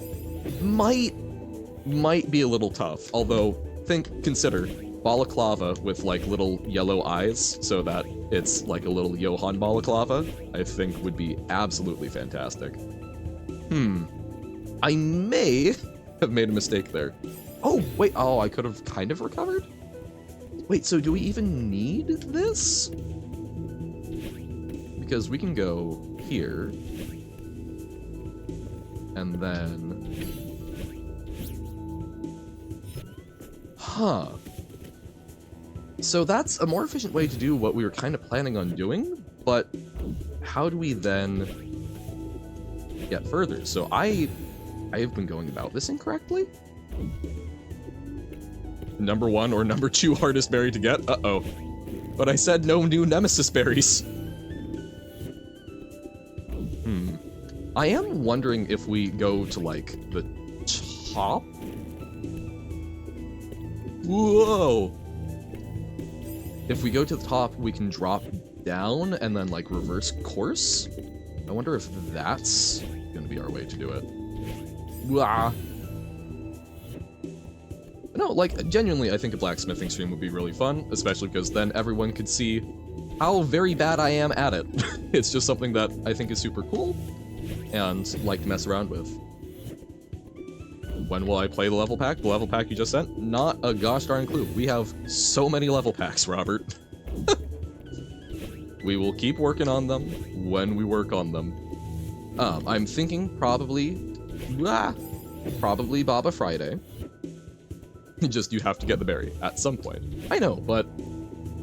might be a little tough. Although, consider balaclava with like little yellow eyes, so that it's like a little Johan balaclava, I think would be absolutely fantastic. I may have made a mistake there. Oh, wait, oh, I could have kind of recovered? Wait, so do we even need this? Because we can go here, and then... Huh. So that's a more efficient way to do what we were kind of planning on doing, but how do we then get further? So I have been going about this incorrectly? Number 1 or number 2 hardest berry to get? Uh-oh. But I said no new Nemesis berries. I am wondering if we go to, like, the top? Whoa! If we go to the top, we can drop down and then, like, reverse course? I wonder if that's gonna be our way to do it. Wah! No, like, genuinely, I think a blacksmithing stream would be really fun, especially because then everyone could see how very bad I am at it. It's just something that I think is super cool and like to mess around with. When will I play the level pack? The level pack you just sent? Not a gosh darn clue. We have so many level packs, Robert. We will keep working on them when we work on them. I'm thinking probably Baba Friday. Just you have to get the berry at some point. I know, but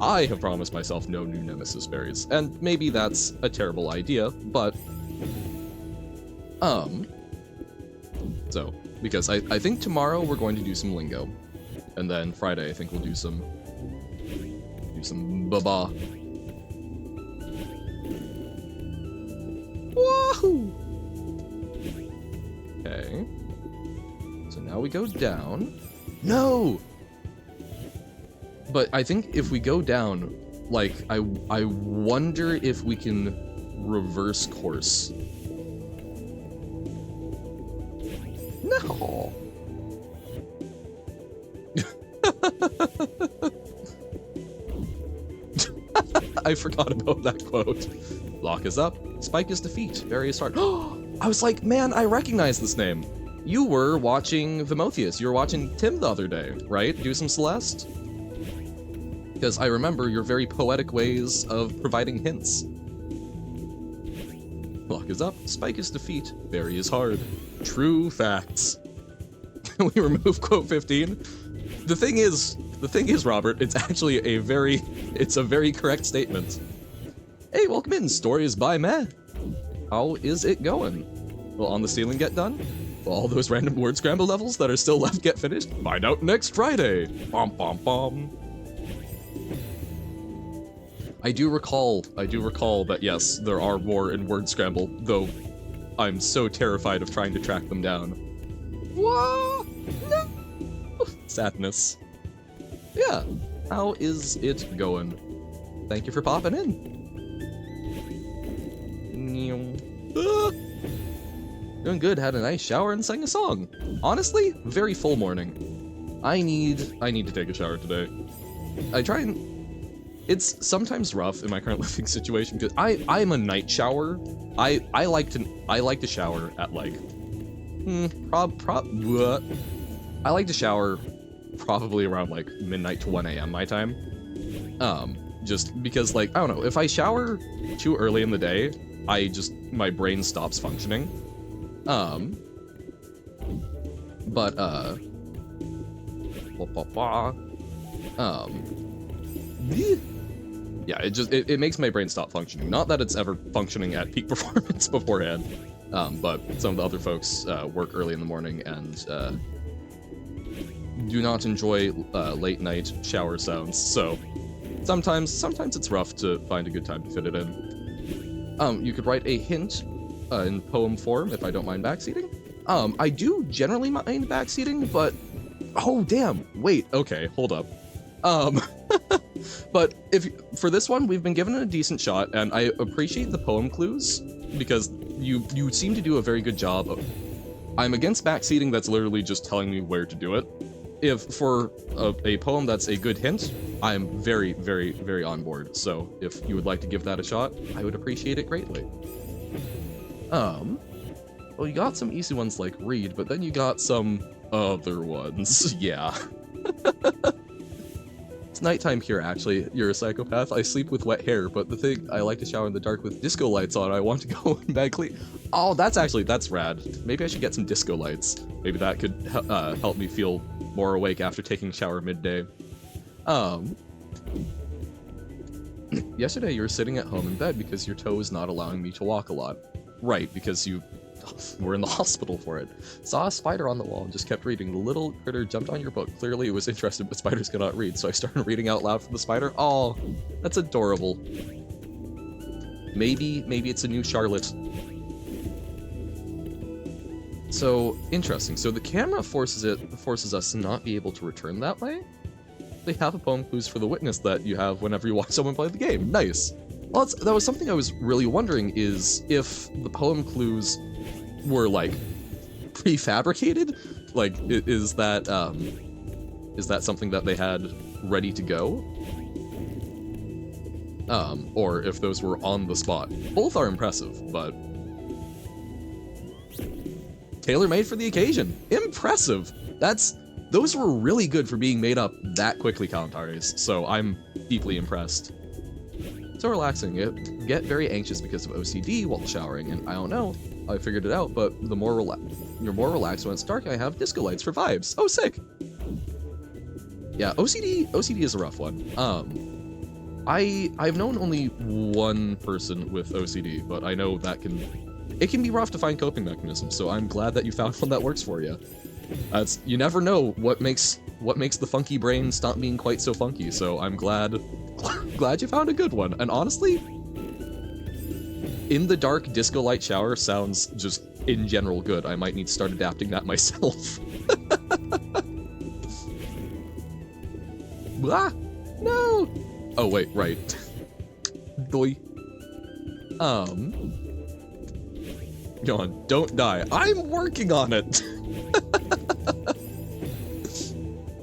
I have promised myself no new Nemesis berries, and maybe that's a terrible idea, but so because I think tomorrow we're going to do some lingo, and then Friday I think we'll do some baba. Wahoo! Okay. So now we go down. No! But I think if we go down, like, I wonder if we can reverse course. No! I forgot about that quote. Lock is up, spike is defeat, various hard. I was like, man, I recognize this name. You were watching Vimotheus. You were watching Tim the other day, right? Do some Celeste? Because I remember your very poetic ways of providing hints. Block is up, spike is defeat, berry is hard. True facts. We remove quote 15. The thing is, Robert, it's actually a very correct statement. Hey, welcome in, stories by Meh. How is it going? Will On the Ceiling get done? Will all those random word scramble levels that are still left get finished? Find out next Friday. Bom bom bom. I do recall that yes, there are more in word scramble, though I'm so terrified of trying to track them down. Whoa! No! Sadness. Yeah, how is it going? Thank you for popping in. Doing good, had a nice shower and sang a song. Honestly, very full morning. I need to take a shower today. I try and... It's sometimes rough in my current living situation because I'm a night shower. I like to shower at like I like to shower probably around like midnight to 1 a.m. my time. Just because like I don't know, if I shower too early in the day, my brain stops functioning. Yeah, it makes my brain stop functioning. Not that it's ever functioning at peak performance beforehand, but some of the other folks work early in the morning and do not enjoy late night shower sounds. So sometimes it's rough to find a good time to fit it in. You could write a hint in poem form if I don't mind backseating. I do generally mind backseating, but oh damn, wait, okay, hold up. But for this one, we've been given it a decent shot, and I appreciate the poem clues because you seem to do a very good job of. I'm against backseating that's literally just telling me where to do it. If for a poem that's a good hint, I'm very, very, very on board. So if you would like to give that a shot, I would appreciate it greatly. Well, you got some easy ones like read, but then you got some other ones. Yeah. It's nighttime here, actually. You're a psychopath. I sleep with wet hair, but the thing, I like to shower in the dark with disco lights on. I want to go in bed clean. Oh, that's rad. Maybe I should get some disco lights. Maybe that could help me feel more awake after taking a shower midday. Yesterday you were sitting at home in bed because your toe is not allowing me to walk a lot. Right, because you were in the hospital for it. Saw a spider on the wall and just kept reading. The little critter jumped on your book. Clearly it was interested, but spiders cannot read, so I started reading out loud for the spider. Oh, that's adorable. Maybe it's a new Charlotte. So, interesting. So the camera forces us to not be able to return that way. They have a poem clues for the witness that you have whenever you watch someone play the game. Nice. Well, that was something I was really wondering, is if the poem clues were, like, prefabricated? Like, is that something that they had ready to go? Or if those were on the spot. Both are impressive, but tailor-made for the occasion. Impressive! Those were really good for being made up that quickly, Commentaries, so I'm deeply impressed. So relaxing. Get very anxious because of OCD while showering, and I don't know, I figured it out, but the more you're more relaxed when it's dark. I have disco lights for vibes. Oh, sick! Yeah, OCD is a rough one. I've known only one person with OCD, but I know that it can be rough to find coping mechanisms, so I'm glad that you found one that works for you. You never know what makes the funky brain stop being quite so funky, so I'm glad you found a good one. And honestly, in the dark disco light shower sounds just in general good. I might need to start adapting that myself. Ah, no! Oh wait, right. Doi. Johan, don't die. I'm working on it!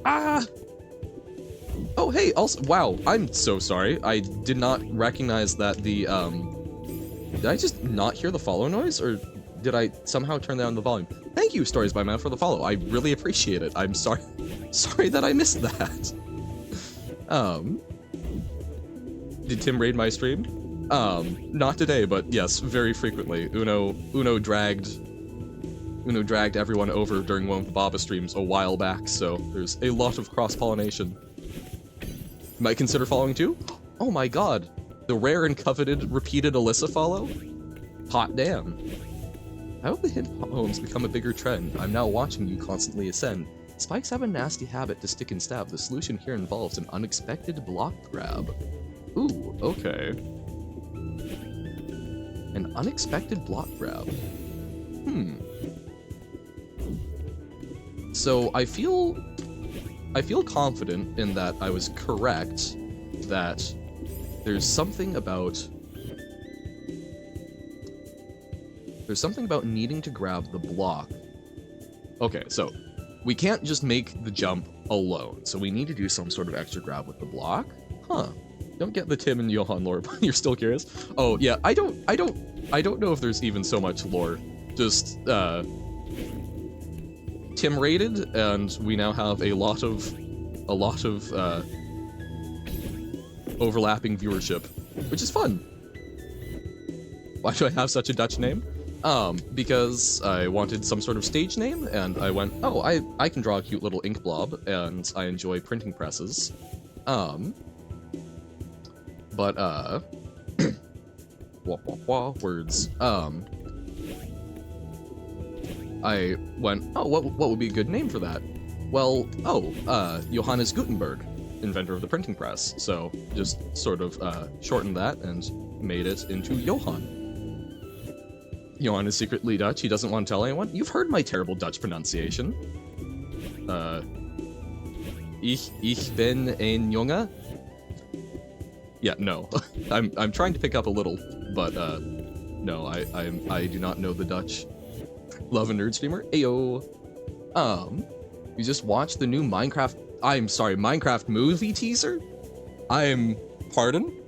Ah! Oh, hey, also, wow, I'm so sorry. I did not recognize that the, did I just not hear the follow noise, or did I somehow turn down the volume? Thank you, Stories by Man, for the follow. I really appreciate it. I'm sorry that I missed that. Did Tim raid my stream? Not today, but yes, very frequently. Uno dragged everyone over during one of the Baba streams a while back, so there's a lot of cross-pollination. Might consider following too? Oh my god, the rare and coveted repeated Alyssa follow? Hot damn. I hope the hint poems become a bigger trend. I'm now watching you constantly ascend. Spikes have a nasty habit to stick and stab. The solution here involves an unexpected block grab. Ooh, okay. An unexpected block grab. So I feel confident in that I was correct that there's something about needing to grab the block. Okay, so we can't just make the jump alone, so we need to do some sort of extra grab with the block. Huh. Don't get the Tim and Johan lore, but you're still curious? Oh yeah, I don't know if there's even so much lore. Just Tim raided, and we now have a lot of overlapping viewership, which is fun. Why do I have such a Dutch name? Because I wanted some sort of stage name, and I went, oh, I can draw a cute little ink blob, and I enjoy printing presses. But, words. I went, oh, what would be a good name for that? Well, Johannes Gutenberg, inventor of the printing press. So, just sort of, shortened that and made it into Johan. Johan is secretly Dutch, he doesn't want to tell anyone. You've heard my terrible Dutch pronunciation. Ich bin ein Junge? Yeah, no. I'm trying to pick up a little, but no, I do not know the Dutch. Love a nerd streamer. Ayo. You just watched the new Minecraft movie teaser? Pardon?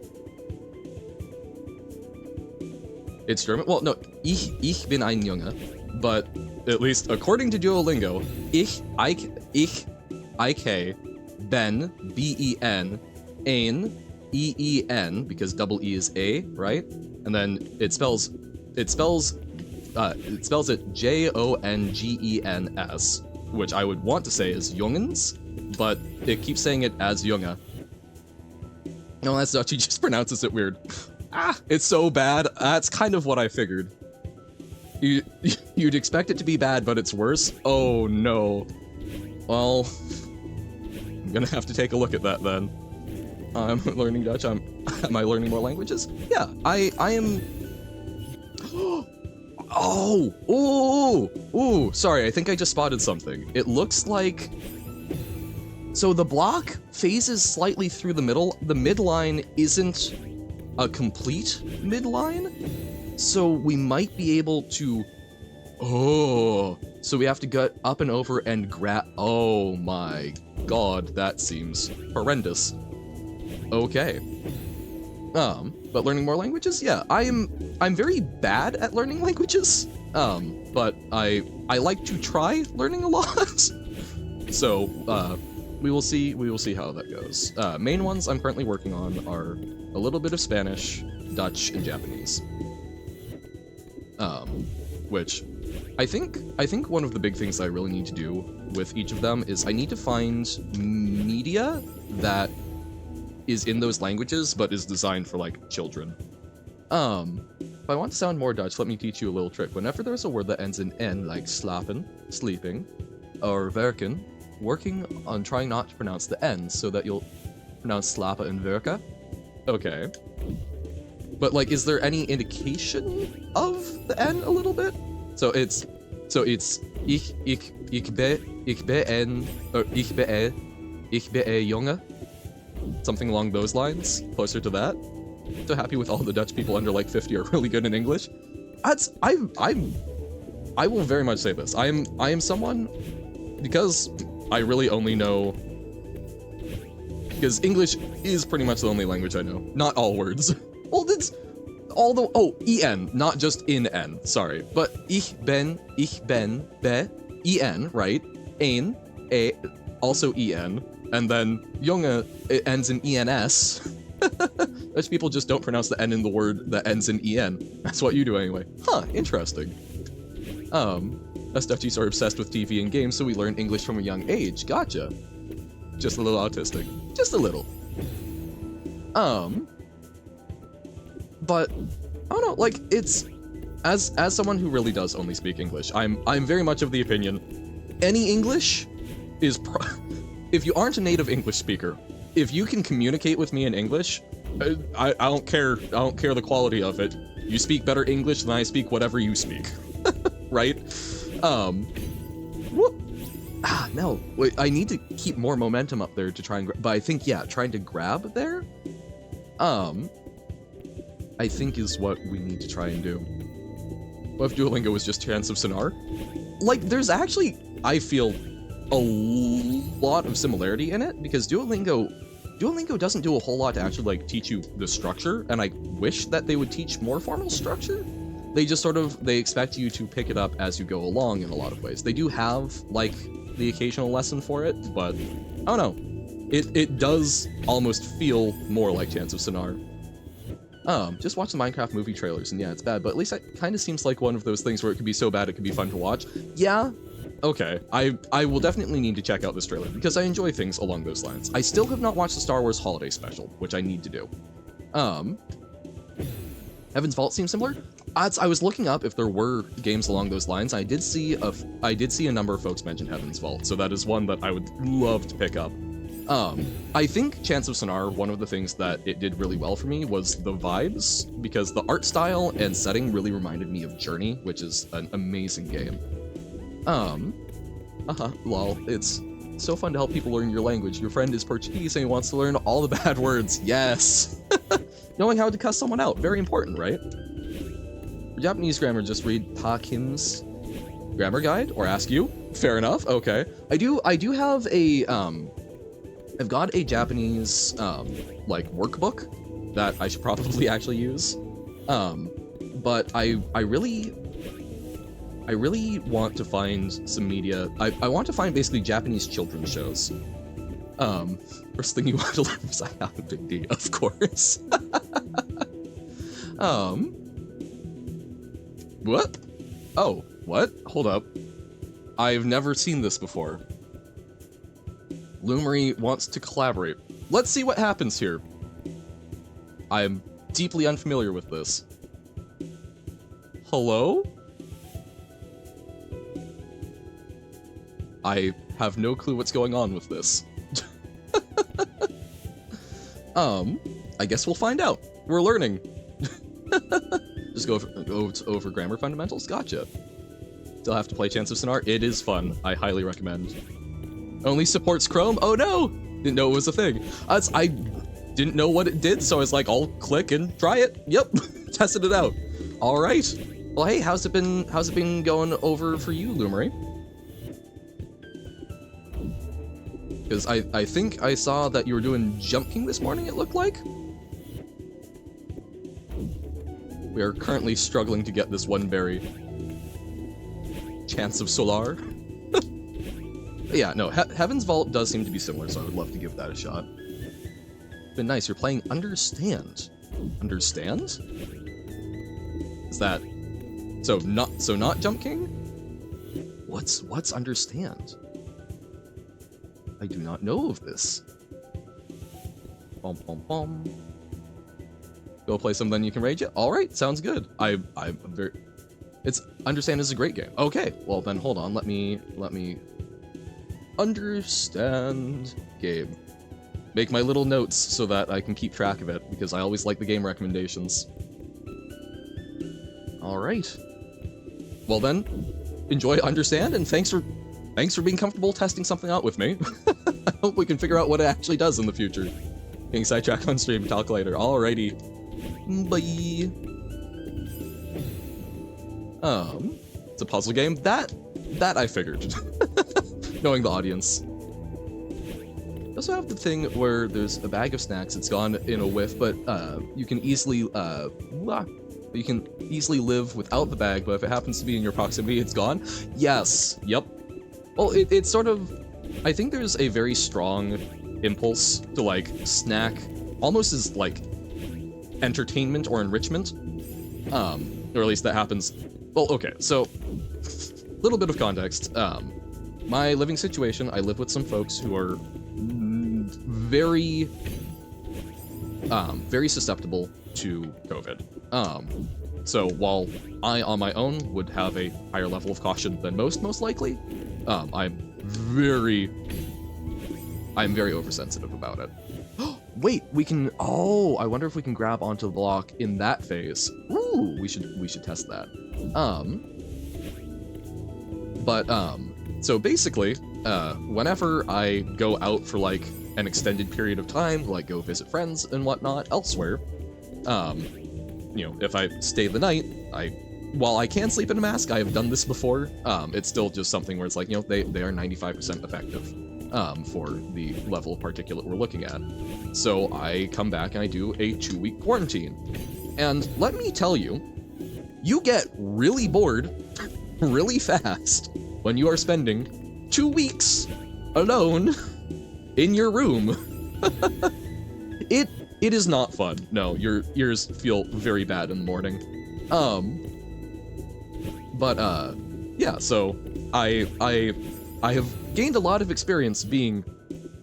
It's German? Well, no, ich bin ein Junge, but at least according to Duolingo, ich ben, B-E-N, ein, E-E-N, because double E is A, right? And then it spells it J-O-N-G-E-N-S, which I would want to say is Jungens, but it keeps saying it as Junge. No, that's Dutch, he just pronounces it weird. Ah, it's so bad. That's kind of what I figured. You'd expect it to be bad, but it's worse? Oh no. Well, I'm gonna have to take a look at that then. I'm learning Dutch. Am I learning more languages? Yeah, I am. Oh! Ooh! Ooh! Sorry, I think I just spotted something. It looks like... So the block phases slightly through the middle. The midline isn't a complete midline, so we might be able to... Oh! So we have to get up and over and grab... Oh my god, that seems horrendous. Okay. But learning more languages? Yeah, I'm very bad at learning languages. But I like to try learning a lot. So, we will see how that goes. Main ones I'm currently working on are a little bit of Spanish, Dutch, and Japanese. Which I think one of the big things I really need to do with each of them is I need to find media that is in those languages, but is designed for, like, children. If I want to sound more Dutch, let me teach you a little trick. Whenever there's a word that ends in N, like slapen, sleeping, or werken, working on trying not to pronounce the N so that you'll pronounce slapen and werken. Okay. But, like, is there any indication of the N a little bit? So it's ik ben en, or ik ben a jongen. Something along those lines, closer to that. So happy with all the Dutch people under like 50 are really good in English. I will very much say this. I am someone, because I really only know, because English is pretty much the only language I know. Not all words. Well, it's all the, oh, en, not just in n, sorry. But ich ben, be, en, right? Ein, a, also en. And then Junge, it ends in ENS. Dutch people just don't pronounce the N in the word that ends in EN. That's what you do anyway. Huh, interesting. Us Dutchies are obsessed with TV and games, so we learn English from a young age. Gotcha. Just a little autistic. Just a little. But I don't know, like, it's as someone who really does only speak English, I'm very much of the opinion any English is if you aren't a native English speaker, if you can communicate with me in English, I don't care the quality of it. You speak better English than I speak whatever you speak. Right? No, wait, I need to keep more momentum up there to try and but I think, yeah, trying to grab there, I think is what we need to try and do. What if Duolingo was just Chance of Sonar? Like, there's actually, I feel, a lot of similarity in it, because Duolingo doesn't do a whole lot to actually, like, teach you the structure, and I wish that they would teach more formal structure. They just sort of, they expect you to pick it up as you go along in a lot of ways. They do have, like, the occasional lesson for it, but I don't know. It does almost feel more like Chance of Sonar. Just watch the Minecraft movie trailers, and yeah, it's bad, but at least it kind of seems like one of those things where it could be so bad it could be fun to watch. Yeah, okay, I will definitely need to check out this trailer, because I enjoy things along those lines. I still have not watched the Star Wars Holiday Special, which I need to do. Heaven's Vault seems similar? I was looking up if there were games along those lines. I did see a number of folks mention Heaven's Vault, so that is one that I would love to pick up. I think Chance of Sonar, one of the things that it did really well for me was the vibes, because the art style and setting really reminded me of Journey, which is an amazing game. Lol, it's so fun to help people learn your language. Your friend is Portuguese and he wants to learn all the bad words. Yes! Knowing how to cuss someone out, very important, right? For Japanese grammar, just read Pa Kim's grammar guide, or ask you. Fair enough, okay. I do have a, I've got a Japanese, like, workbook that I should probably actually use. But I really want to find some media. I want to find basically Japanese children's shows. First thing you want to learn is I have a big D, of course. What? Oh, what? Hold up. I've never seen this before. Lumery wants to collaborate. Let's see what happens here. I am deeply unfamiliar with this. Hello? I have no clue what's going on with this. I guess we'll find out. We're learning. Just go over grammar fundamentals? Gotcha. Still have to play Chance of Sonar? It is fun. I highly recommend. Only supports Chrome? Oh no! Didn't know it was a thing. I didn't know what it did, so I was like, I'll click and try it. Yep, tested it out. All right. Well, hey, how's it been going over for you, Lumery? Because I think I saw that you were doing Jump King this morning, it looked like. We are currently struggling to get this one berry. Chance of Solar. Yeah, no, Heaven's Vault does seem to be similar, so I would love to give that a shot. Been nice. You're playing Understand. Understand? Is that so not Jump King? What's Understand? I do not know of this. Bom bom bom. Go play some, then you can rage it. All right, sounds good. I'm very. It's Understand is a great game. Okay, well then hold on. Let me Understand game. Make my little notes so that I can keep track of it, because I always like the game recommendations. All right. Well then, enjoy Understand, and thanks for being comfortable testing something out with me. I hope we can figure out what it actually does in the future. Getting sidetracked on stream calculator. Alrighty. Bye. It's a puzzle game. That I figured. Knowing the audience. You also have the thing where there's a bag of snacks. It's gone in a whiff, but you can easily live without the bag. But if it happens to be in your proximity, it's gone. Yes. Yep. Well, it's sort of. I think there's a very strong impulse to like snack, almost as like entertainment or enrichment. Or at least that happens. Well, okay. So, little bit of context. My living situation, I live with some folks who are very susceptible to COVID. So while I, on my own, would have a higher level of caution than most likely, I'm very oversensitive about it. Wait, we can. Oh, I wonder if we can grab onto the block in that phase. Ooh, we should test that. So basically, whenever I go out for like an extended period of time, like go visit friends and whatnot elsewhere, you know, if I stay the night, while I can sleep in a mask, I have done this before. It's still just something where it's like, you know, they are 95% effective for the level of particulate we're looking at. So I come back and I do a 2-week quarantine. And let me tell you, you get really bored really fast when you are spending 2 weeks alone in your room. It is not fun. No, your ears feel very bad in the morning. Yeah, so I have gained a lot of experience being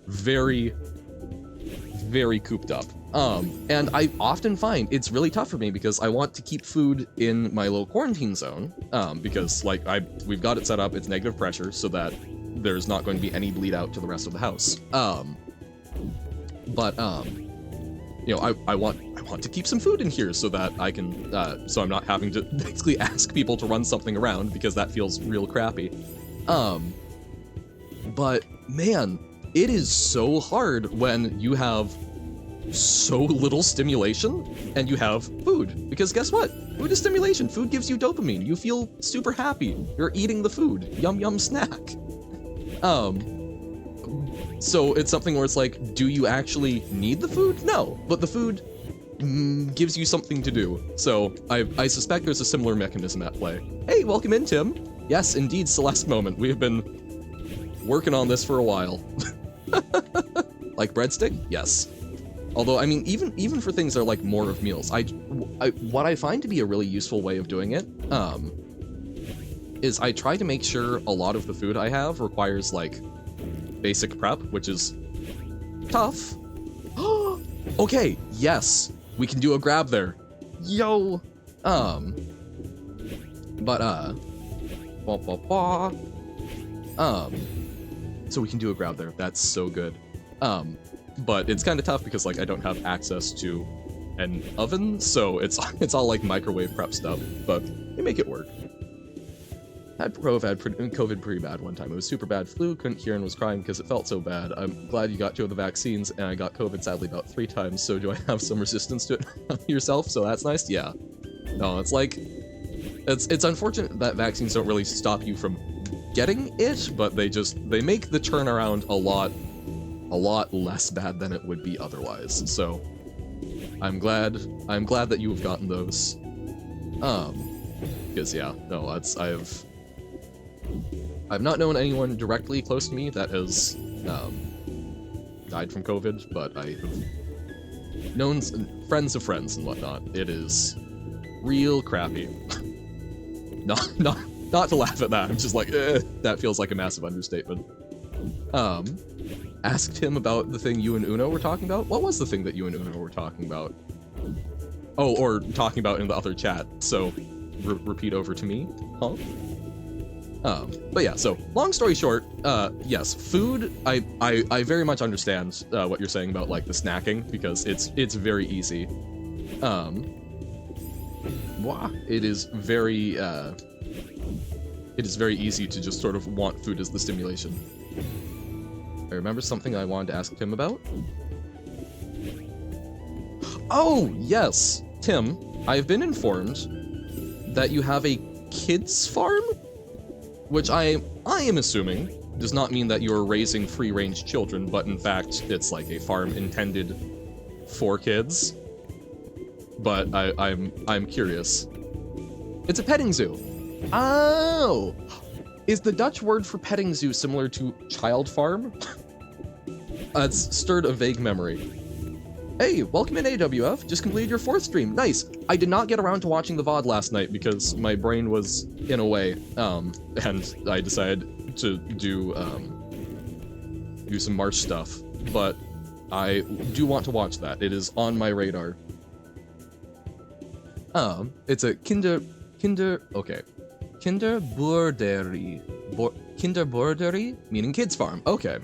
very cooped up. And I often find it's really tough for me because I want to keep food in my little quarantine zone, because like we've got it set up, it's negative pressure so that there's not going to be any bleed out to the rest of the house. You know, I want to keep some food in here so that I can, so I'm not having to basically ask people to run something around because that feels real crappy. But man, it is so hard when you have so little stimulation and you have food, because guess what? Food is stimulation. Food gives you dopamine. You feel super happy. You're eating the food. Yum yum snack. So it's something where it's like, do you actually need the food? No, but the food gives you something to do. So I suspect there's a similar mechanism at play. Hey, welcome in, Tim. Yes, indeed, Celeste moment. We have been working on this for a while. Like breadstick? Yes. Although, I mean, even for things that are like more of meals, what I find to be a really useful way of doing it, is I try to make sure a lot of the food I have requires like basic prep, which is tough. Okay, yes, we can do a grab there. Yo. So we can do a grab there. That's so good. But it's kind of tough because like I don't have access to an oven, so it's all like microwave prep stuff, but they make it work. Had COVID pretty bad one time. It was super bad flu, couldn't hear and was crying because it felt so bad. I'm glad you got 2 of the vaccines, and I got COVID sadly about 3 times, so do I have some resistance to it yourself? So that's nice? Yeah. No, it's like, it's unfortunate that vaccines don't really stop you from getting it, but they make the turnaround a lot less bad than it would be otherwise. So I'm glad that you have gotten those. Because yeah, no, I've not known anyone directly close to me that has died from COVID, but I have known friends of friends and whatnot. It is real crappy. Not to laugh at that. I'm just like, that feels like a massive understatement. Asked him about the thing you and Uno were talking about. What was the thing that you and Uno were talking about? Oh, or talking about in the other chat. So, repeat over to me, huh? But yeah, so long story short, yes, food. I very much understand what you're saying about like the snacking, because it's very easy. It is very easy to just sort of want food as the stimulation. I remember something I wanted to ask Tim about. Oh, yes, Tim, I've been informed that you have a kids farm, which I am assuming does not mean that you're raising free-range children, but in fact, it's like a farm intended for kids. But I'm curious. It's a petting zoo. Oh! Is the Dutch word for petting zoo similar to child farm? It's stirred a vague memory. Hey, welcome in AWF. Just completed your 4th stream. Nice. I did not get around to watching the VOD last night because my brain was in a way, and I decided to do some March stuff. But I do want to watch that. It is on my radar. It's a okay. Kinderboerderie. Kinderboerderie, meaning kids farm. Okay.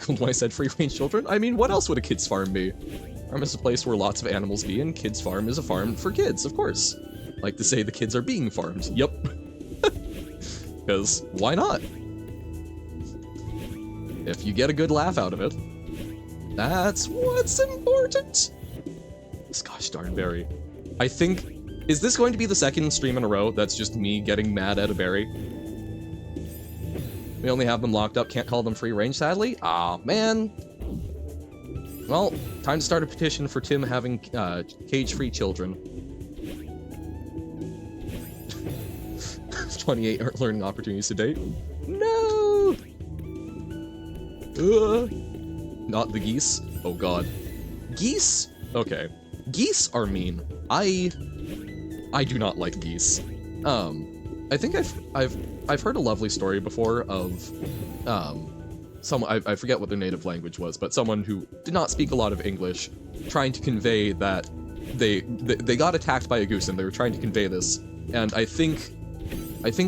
When I said free-range children, I mean, what else would a kids farm be? Farm is a place where lots of animals be, and kids farm is a farm for kids, of course. Like to say the kids are being farmed. Yep. Because why not? If you get a good laugh out of it, that's what's important. This gosh darn berry. I think, is this going to be the 2nd stream in a row that's just me getting mad at a berry? We only have them locked up, can't call them free range, sadly? Aw, man. Well, time to start a petition for Tim having cage-free children. 28 learning opportunities to date. No! Not the geese. Oh god. Geese? Okay. Geese are mean. I do not like geese. I think I've heard a lovely story before of someone, I forget what their native language was, but someone who did not speak a lot of English trying to convey that they got attacked by a goose and they were trying to convey this, and I think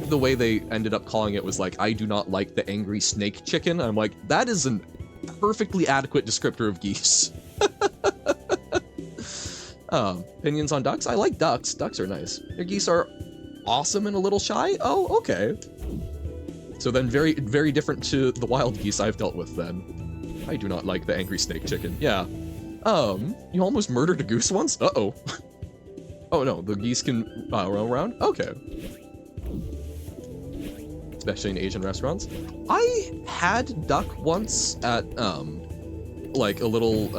the way they ended up calling it was like, I do not like the angry snake chicken. I'm like, that is a perfectly adequate descriptor of geese. Opinions on ducks? I like ducks. Ducks are nice. Your geese are awesome and a little shy? Oh, okay. So then very, very different to the wild geese I've dealt with then. I do not like the angry snake chicken. Yeah. You almost murdered a goose once? Uh-oh. Oh no, the geese can roam around? Okay. Especially in Asian restaurants. I had duck once at, like a little,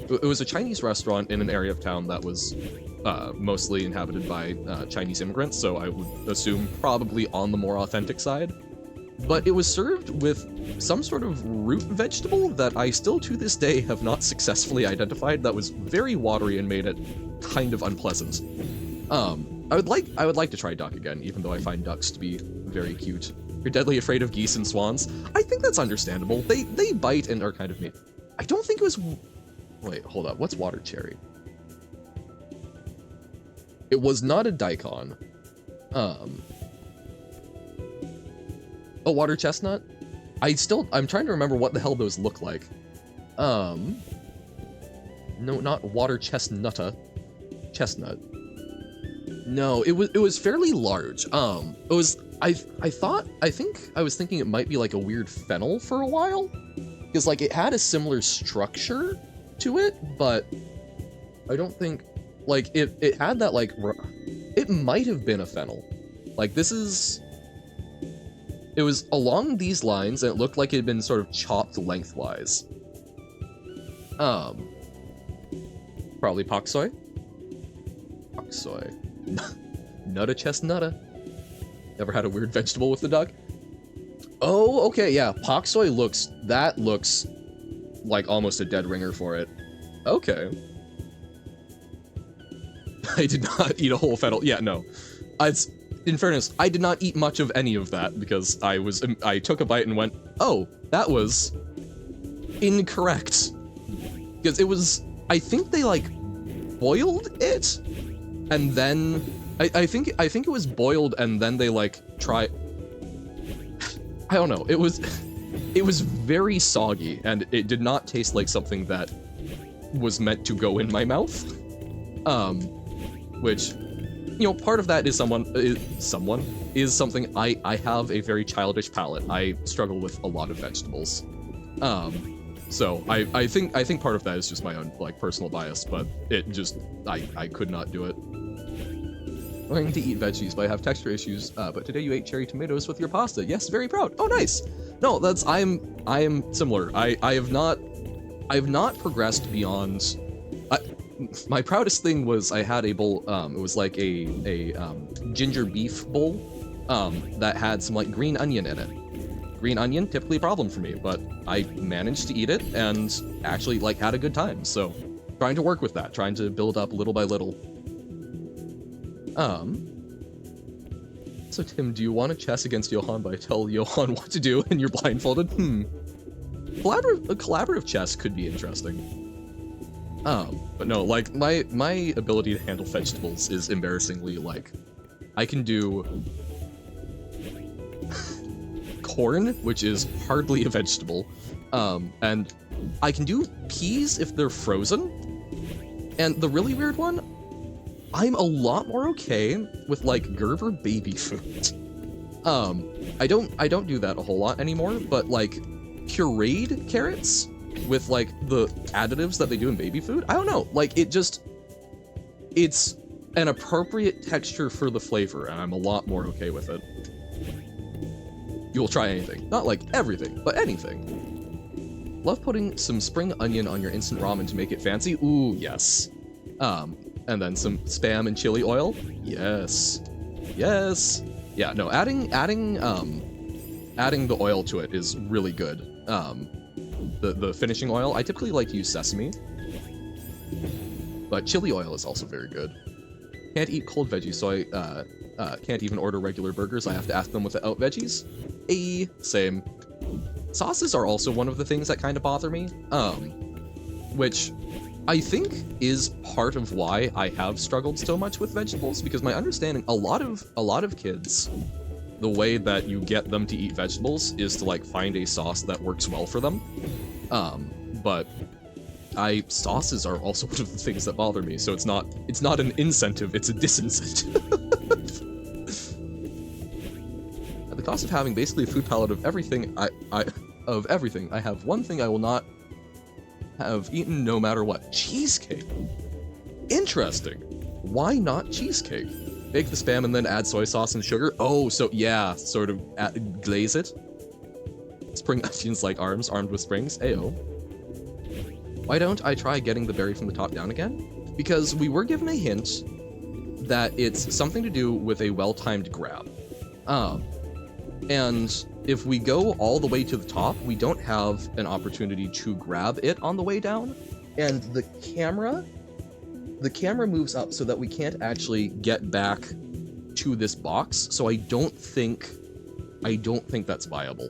it was a Chinese restaurant in an area of town that was mostly inhabited by Chinese immigrants, so I would assume probably on the more authentic side. But it was served with some sort of root vegetable that I still to this day have not successfully identified, that was very watery and made it kind of unpleasant. I would like to try duck again, even though I find ducks to be very cute. You're deadly afraid of geese and swans? I think that's understandable. They bite and are kind of mean. I don't think it was... Wait, hold up. What's water cherry? It was not a daikon. Oh, water chestnut? I'm trying to remember what the hell those look like. No, not water chestnutta. Chestnut. No, it was fairly large. It was I think I was thinking it might be like a weird fennel for a while, because like it had a similar structure to it, but I don't think like it had that like it might have been a fennel. Like this is. It was along these lines, and it looked like it had been sort of chopped lengthwise. Probably pak soy. Pak soy. Nutta chestnutta. Never had a weird vegetable with the dog. Oh, okay, yeah. Pak soy looks like almost a dead ringer for it. Okay. I did not eat a whole fennel. Yeah, no. In fairness, I did not eat much of any of that because I took a bite and went, oh, that was incorrect. Because it was, I think they like boiled it, and then I think it was boiled and then they like I don't know. It was very soggy, and it did not taste like something that was meant to go in my mouth. Which, you know, part of that is something I have a very childish palate. I struggle with a lot of vegetables. So I think part of that is just my own like personal bias, but it just I could not do it. I'm going to eat veggies, but I have texture issues. But today you ate cherry tomatoes with your pasta. Yes, very proud. Oh, nice. No, that's I am similar. I have not progressed beyond. My proudest thing was I had a bowl. It was like a ginger beef bowl that had some like green onion in it. Green onion, typically a problem for me, but I managed to eat it and actually like had a good time. So trying to work with that, trying to build up little by little. So Tim, do you want to chess against Johan, but I tell Johan what to do and you're blindfolded? A collaborative chess could be interesting. But no, like my ability to handle vegetables is embarrassingly like, I can do corn, which is hardly a vegetable, and I can do peas if they're frozen. And the really weird one, I'm a lot more okay with like Gerber baby food. I don't do that a whole lot anymore, but like pureed carrots with like the additives that they do in baby food, I don't know, like it's an appropriate texture for the flavor, and I'm a lot more okay with it. You will try anything, not like everything, but anything. Love putting some spring onion on your instant ramen to make it fancy. Ooh, yes. And then some Spam and chili oil. Yes. Yes. Yeah, no, adding the oil to it is really good. The finishing oil, I typically like to use sesame, but chili oil is also very good. Can't eat cold veggies, so I can't even order regular burgers. I have to ask them without veggies. Same. Sauces are also one of the things that kind of bother me, which I think is part of why I have struggled so much with vegetables, because my understanding, a lot of kids, the way that you get them to eat vegetables is to like find a sauce that works well for them. But sauces are also one of the things that bother me, so it's not an incentive, it's a disincentive. At the cost of having basically a food palette of everything, I have one thing I will not have eaten no matter what. Cheesecake. Interesting. Why not cheesecake? Bake the Spam and then add soy sauce and sugar. Oh, so yeah, sort of glaze it. Spring onions like arms, armed with springs. Ayo. Why don't I try getting the berry from the top down again? Because we were given a hint that it's something to do with a well-timed grab. And if we go all the way to the top, we don't have an opportunity to grab it on the way down. And the camera moves up so that we can't actually get back to this box. So I don't think that's viable.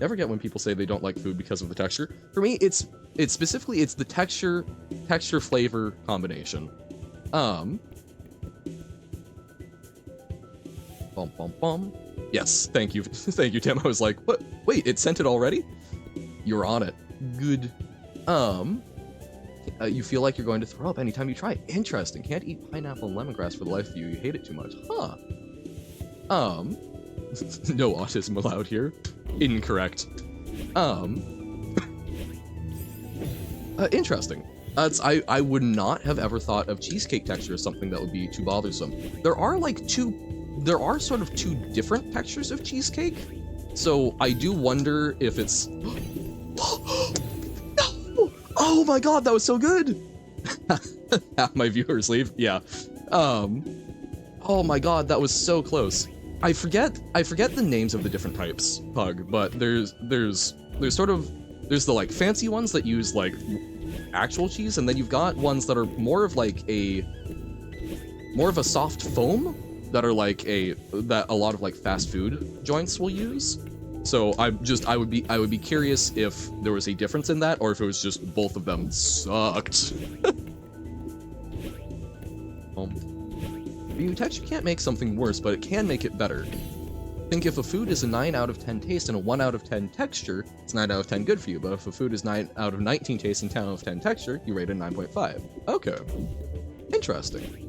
Never get when people say they don't like food because of the texture. For me, it's specifically the texture flavor combination. Bum bum bum. Yes, thank you, Tim. I was like, what? Wait, it sent it already? You're on it. Good. You feel like you're going to throw up anytime you try it. Interesting. Can't eat pineapple and lemongrass for the life of you. You hate it too much. Huh. No autism allowed here. Incorrect. Interesting. I would not have ever thought of cheesecake texture as something that would be too bothersome. There are sort of two different textures of cheesecake. So I do wonder if it's... No! Oh my god, that was so good! Half my viewers leave. Yeah. Oh my god, that was so close. I forget the names of the different types, Pug, but there's the like fancy ones that use like actual cheese, and then you've got ones that are more of a soft foam that are like that a lot of like fast food joints will use. So I would be curious if there was a difference in that, or if it was just both of them sucked. Being texture can't make something worse, but it can make it better. Think if a food is a 9 out of 10 taste and a 1 out of 10 texture, it's 9 out of 10 good for you, but if a food is 9 out of 19 taste and 10 out of 10 texture, you rate it 9.5. Okay. Interesting.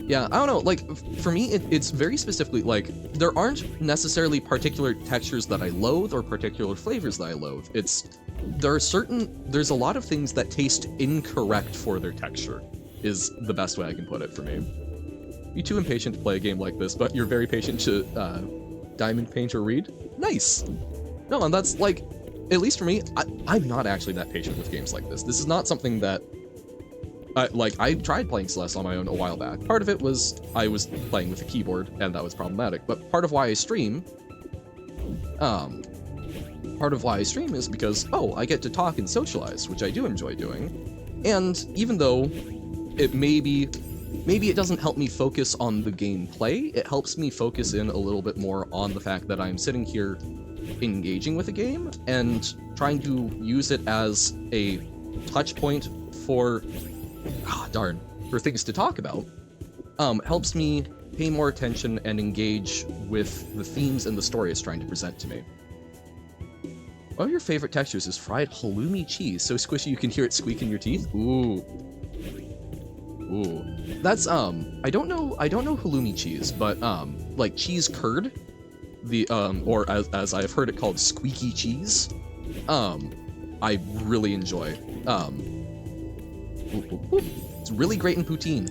Yeah, I don't know, like, for me, it's very specifically, like, there aren't necessarily particular textures that I loathe or particular flavors that I loathe. There's a lot of things that taste incorrect for their texture, is the best way I can put it for me. You're too impatient to play a game like this, but you're very patient to diamond paint or read? Nice! No, and that's, like, at least for me, I'm not actually that patient with games like this. This is not something that... I tried playing Celeste on my own a while back. Part of it was I was playing with a keyboard, and that was problematic. But part of why I stream is because, oh, I get to talk and socialize, which I do enjoy doing. And even though it maybe it doesn't help me focus on the gameplay, it helps me focus in a little bit more on the fact that I'm sitting here engaging with a game and trying to use it as a touch point for for things to talk about, helps me pay more attention and engage with the themes and the story it's trying to present to me. One of your favorite textures is fried halloumi cheese, so squishy you can hear it squeak in your teeth. Ooh. That's I don't know halloumi cheese, but like cheese curd, or as I've heard it called, squeaky cheese. I really enjoy. It's really great in poutine.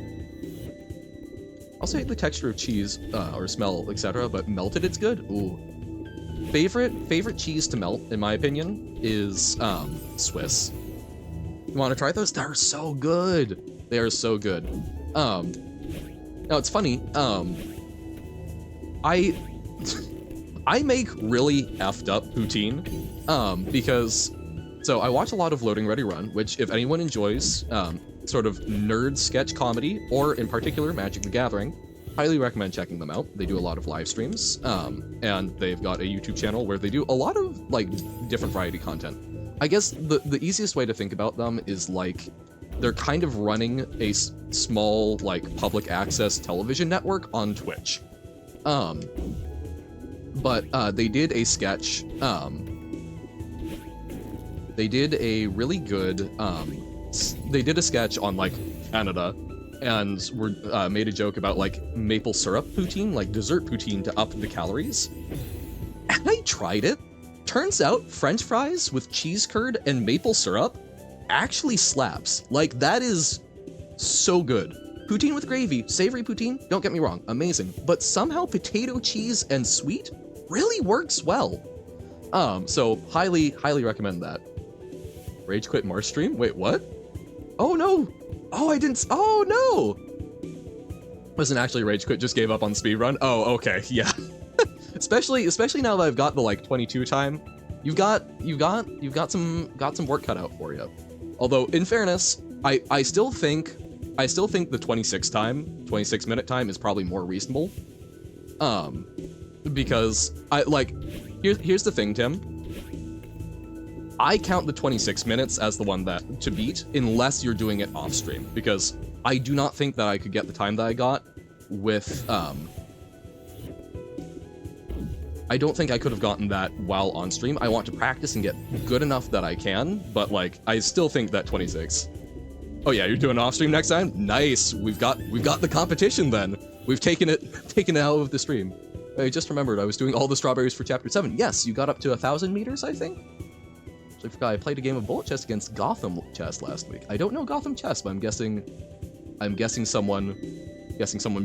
I'll say the texture of cheese, or smell, etc., but melted it's good. Ooh. Favorite cheese to melt, in my opinion, is Swiss. You want to try those? They're so good. They are so good. Now it's funny. I make really effed up poutine, because. So I watch a lot of Loading Ready Run, which if anyone enjoys sort of nerd sketch comedy, or in particular Magic the Gathering, highly recommend checking them out. They do a lot of live streams, and they've got a YouTube channel where they do a lot of like different variety content. I guess the easiest way to think about them is like they're kind of running a small like public access television network on Twitch. But they did a sketch. They did a really good, they did a sketch on, like, Canada, and made a joke about, like, maple syrup poutine, like dessert poutine to up the calories. And I tried it. Turns out French fries with cheese curd and maple syrup actually slaps. Like, that is so good. Poutine with gravy, savory poutine, don't get me wrong, amazing. But somehow potato, cheese, and sweet really works well. So highly recommend that. Rage quit Marsh stream? Wait, what? Oh no! Oh, I didn't. Oh no! Wasn't actually rage quit, just gave up on speedrun. Oh, okay, yeah. especially now that I've got the like 22 time, you've got some work cut out for you. Although in fairness, I still think the 26 minute time is probably more reasonable. Because here's the thing, Tim. I count the 26 minutes as the one to beat, unless you're doing it off stream, because I do not think that I could get the time that I got with I don't think I could have gotten that while on stream. I want to practice and get good enough that I can, but like, I still think that 26. Oh yeah, you're doing off stream next time? Nice. We've got the competition then. We've taken it out of the stream. I just remembered I was doing all the strawberries for chapter 7. Yes, you got up to 1,000 meters, I think. So I forgot I played a game of bullet chess against Gotham chess last week. I don't know Gotham chess, but I'm guessing someone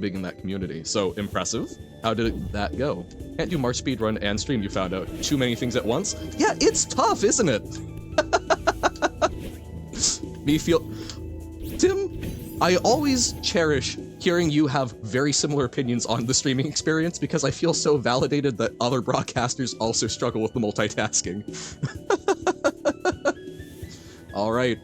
big in that community. So impressive. How did that go? Can't do March speedrun and stream, you found out. Too many things at once? Yeah, it's tough, isn't it? Tim, I always cherish hearing you have very similar opinions on the streaming experience because I feel so validated that other broadcasters also struggle with the multitasking. Alright.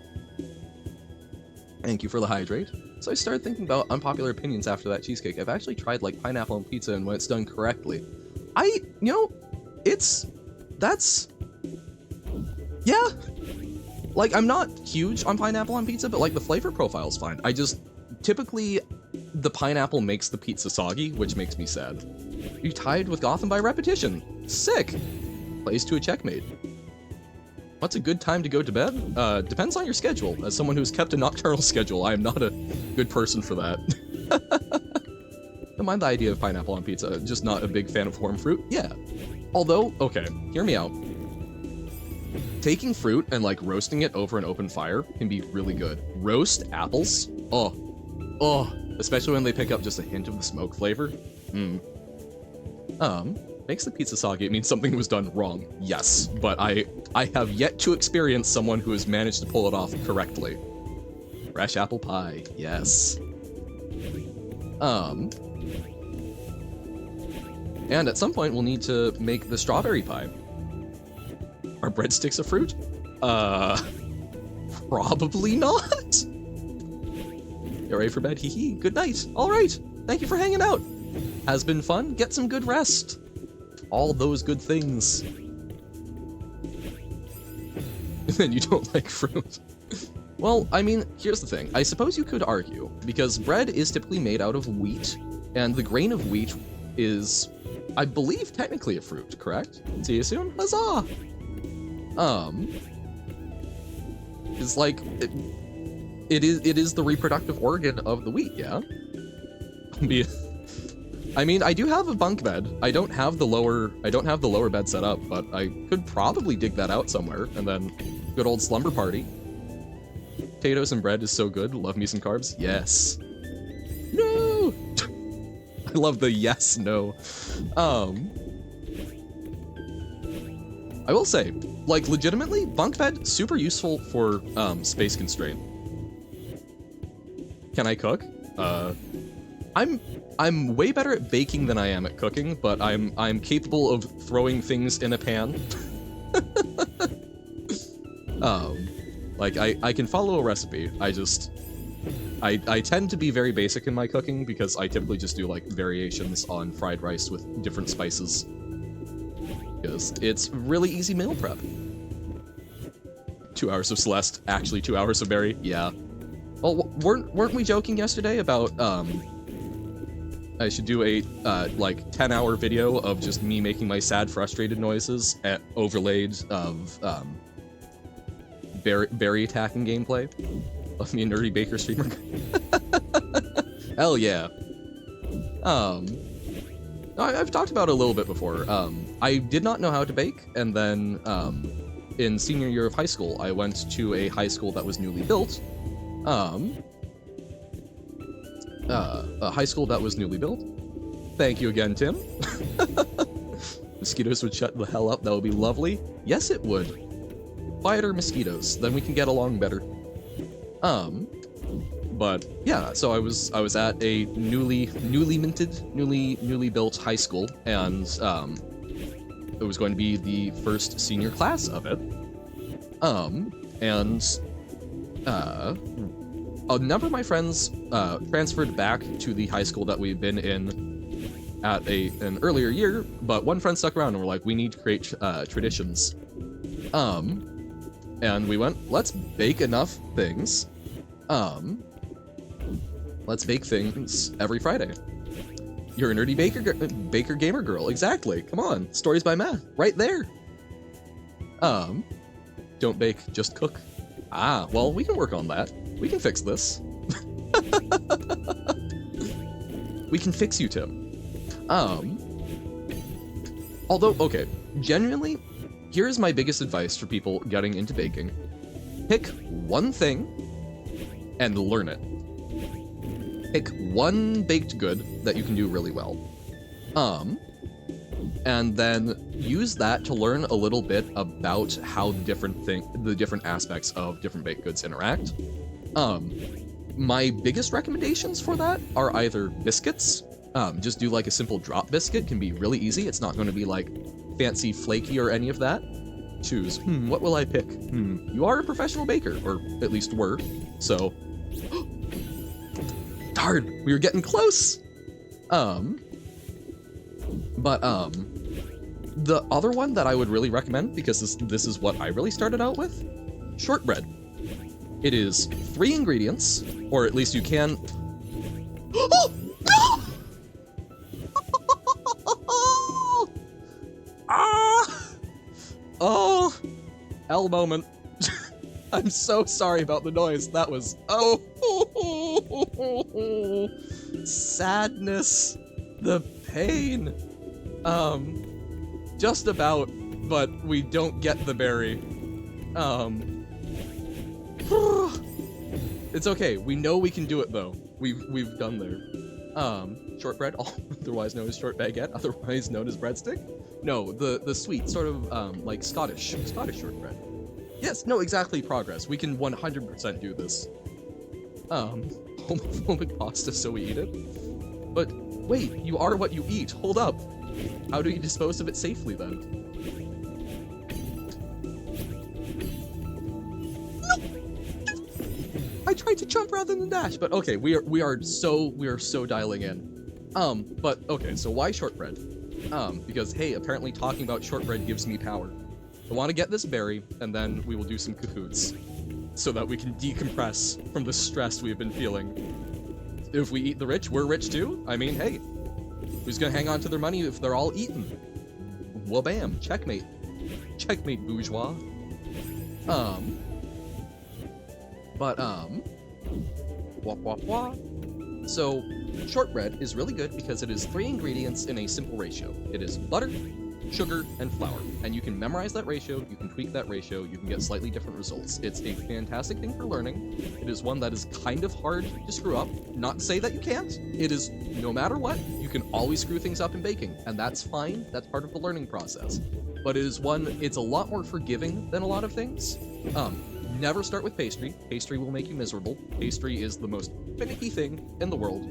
Thank you for the hydrate. So I started thinking about unpopular opinions after that cheesecake. I've actually tried like pineapple on pizza, and when it's done correctly, yeah. Like, I'm not huge on pineapple on pizza, but like the flavor profile's fine. Typically, the pineapple makes the pizza soggy, which makes me sad. You tied with Gotham by repetition. Sick. Plays to a checkmate. What's a good time to go to bed? Depends on your schedule. As someone who's kept a nocturnal schedule, I am not a good person for that. Don't mind the idea of pineapple on pizza, just not a big fan of warm fruit. Yeah. Although, okay, hear me out. Taking fruit and like roasting it over an open fire can be really good. Roast apples? Oh, especially when they pick up just a hint of the smoke flavor. Makes the pizza soggy. It means something was done wrong. Yes, but I have yet to experience someone who has managed to pull it off correctly. Fresh apple pie. Yes. And at some point we'll need to make the strawberry pie. Are breadsticks a fruit? Probably not. You ready for bed? Hee hee. Good night. All right. Thank you for hanging out. Has been fun. Get some good rest. All those good things. And then you don't like fruit. Well, I mean, here's the thing. I suppose you could argue, because bread is typically made out of wheat, and the grain of wheat is, I believe, technically a fruit, correct? See you soon? Huzzah! It's like, it is the reproductive organ of the wheat, yeah? I mean, I do have a bunk bed. I don't have the lower bed set up, but I could probably dig that out somewhere, and then good old slumber party. Potatoes and bread is so good. Love me some carbs. Yes. No! I love the yes, no. I will say, like, legitimately, bunk bed, super useful for, space constraint. Can I cook? I'm way better at baking than I am at cooking, but I'm capable of throwing things in a pan. Like, I can follow a recipe. I tend to be very basic in my cooking because I typically just do, like, variations on fried rice with different spices. Because it's really easy meal prep. 2 hours of Celeste, actually 2 hours of Barry, yeah. Well, weren't we joking yesterday about, I should do a, like, 10-hour video of just me making my sad, frustrated noises overlaid of, berry attacking gameplay of me, a nerdy baker streamer. Hell yeah. I've talked about it a little bit before. I did not know how to bake, and then in senior year of high school, I went to a high school that was newly built. A high school that was newly built. Thank you again, Tim. Mosquitoes would shut the hell up. That would be lovely. Yes, it would. Quieter mosquitoes, then we can get along better. But yeah, so I was at a newly built high school, and it was going to be the first senior class of it. And a number of my friends transferred back to the high school that we've been in at an earlier year, but one friend stuck around and we're like, we need to create traditions. And we went, let's bake enough things. Let's bake things every Friday. You're a nerdy baker gamer girl. Exactly. Come on. Stories by Matt. Right there. Don't bake, just cook. Ah, well, we can work on that. We can fix this. We can fix you, Tim. Although, okay, genuinely, here's my biggest advice for people getting into baking. Pick one thing and learn it. Pick one baked good that you can do really well. And then use that to learn a little bit about how the different aspects of different baked goods interact. My biggest recommendations for that are either biscuits. Just do like a simple drop biscuit, can be really easy. It's not going to be like fancy flaky or any of that. Choose, what will I pick? You are a professional baker, or at least were, so... Darn, we were getting close! The other one that I would really recommend, because this is what I really started out with, shortbread. It is 3 ingredients, or at least you can... Oh! No! Ah! Oh! L moment. I'm so sorry about the noise. That was... Oh! Sadness. The pain. Just about, but we don't get the berry. It's okay. We know we can do it though. We've done there. Shortbread, otherwise known as short baguette, otherwise known as breadstick. No, the sweet sort of like Scottish shortbread. Yes, no, exactly. Progress. We can 100% do this. Homophobic pasta, so we eat it. But wait, you are what you eat. Hold up. How do you dispose of it safely then? No! I tried to jump rather than dash, but okay, we are so dialing in. But okay, so why shortbread? Because hey, apparently talking about shortbread gives me power. I want to get this berry, and then we will do some cahoots, so that we can decompress from the stress we've been feeling. If we eat the rich, we're rich too? I mean, hey. Who's gonna hang on to their money if they're all eaten? Wabam, checkmate. Checkmate, bourgeois. Wah, wah, wah. So, shortbread is really good because it is 3 ingredients in a simple ratio. It is butter, sugar, and flour. And you can memorize that ratio, you can tweak that ratio, you can get slightly different results. It's a fantastic thing for learning. It is one that is kind of hard to screw up. Not to say that you can't. It is, no matter what, you can always screw things up in baking, and that's fine. That's part of the learning process. But it is it's a lot more forgiving than a lot of things. Never start with pastry. Pastry will make you miserable. Pastry is the most finicky thing in the world.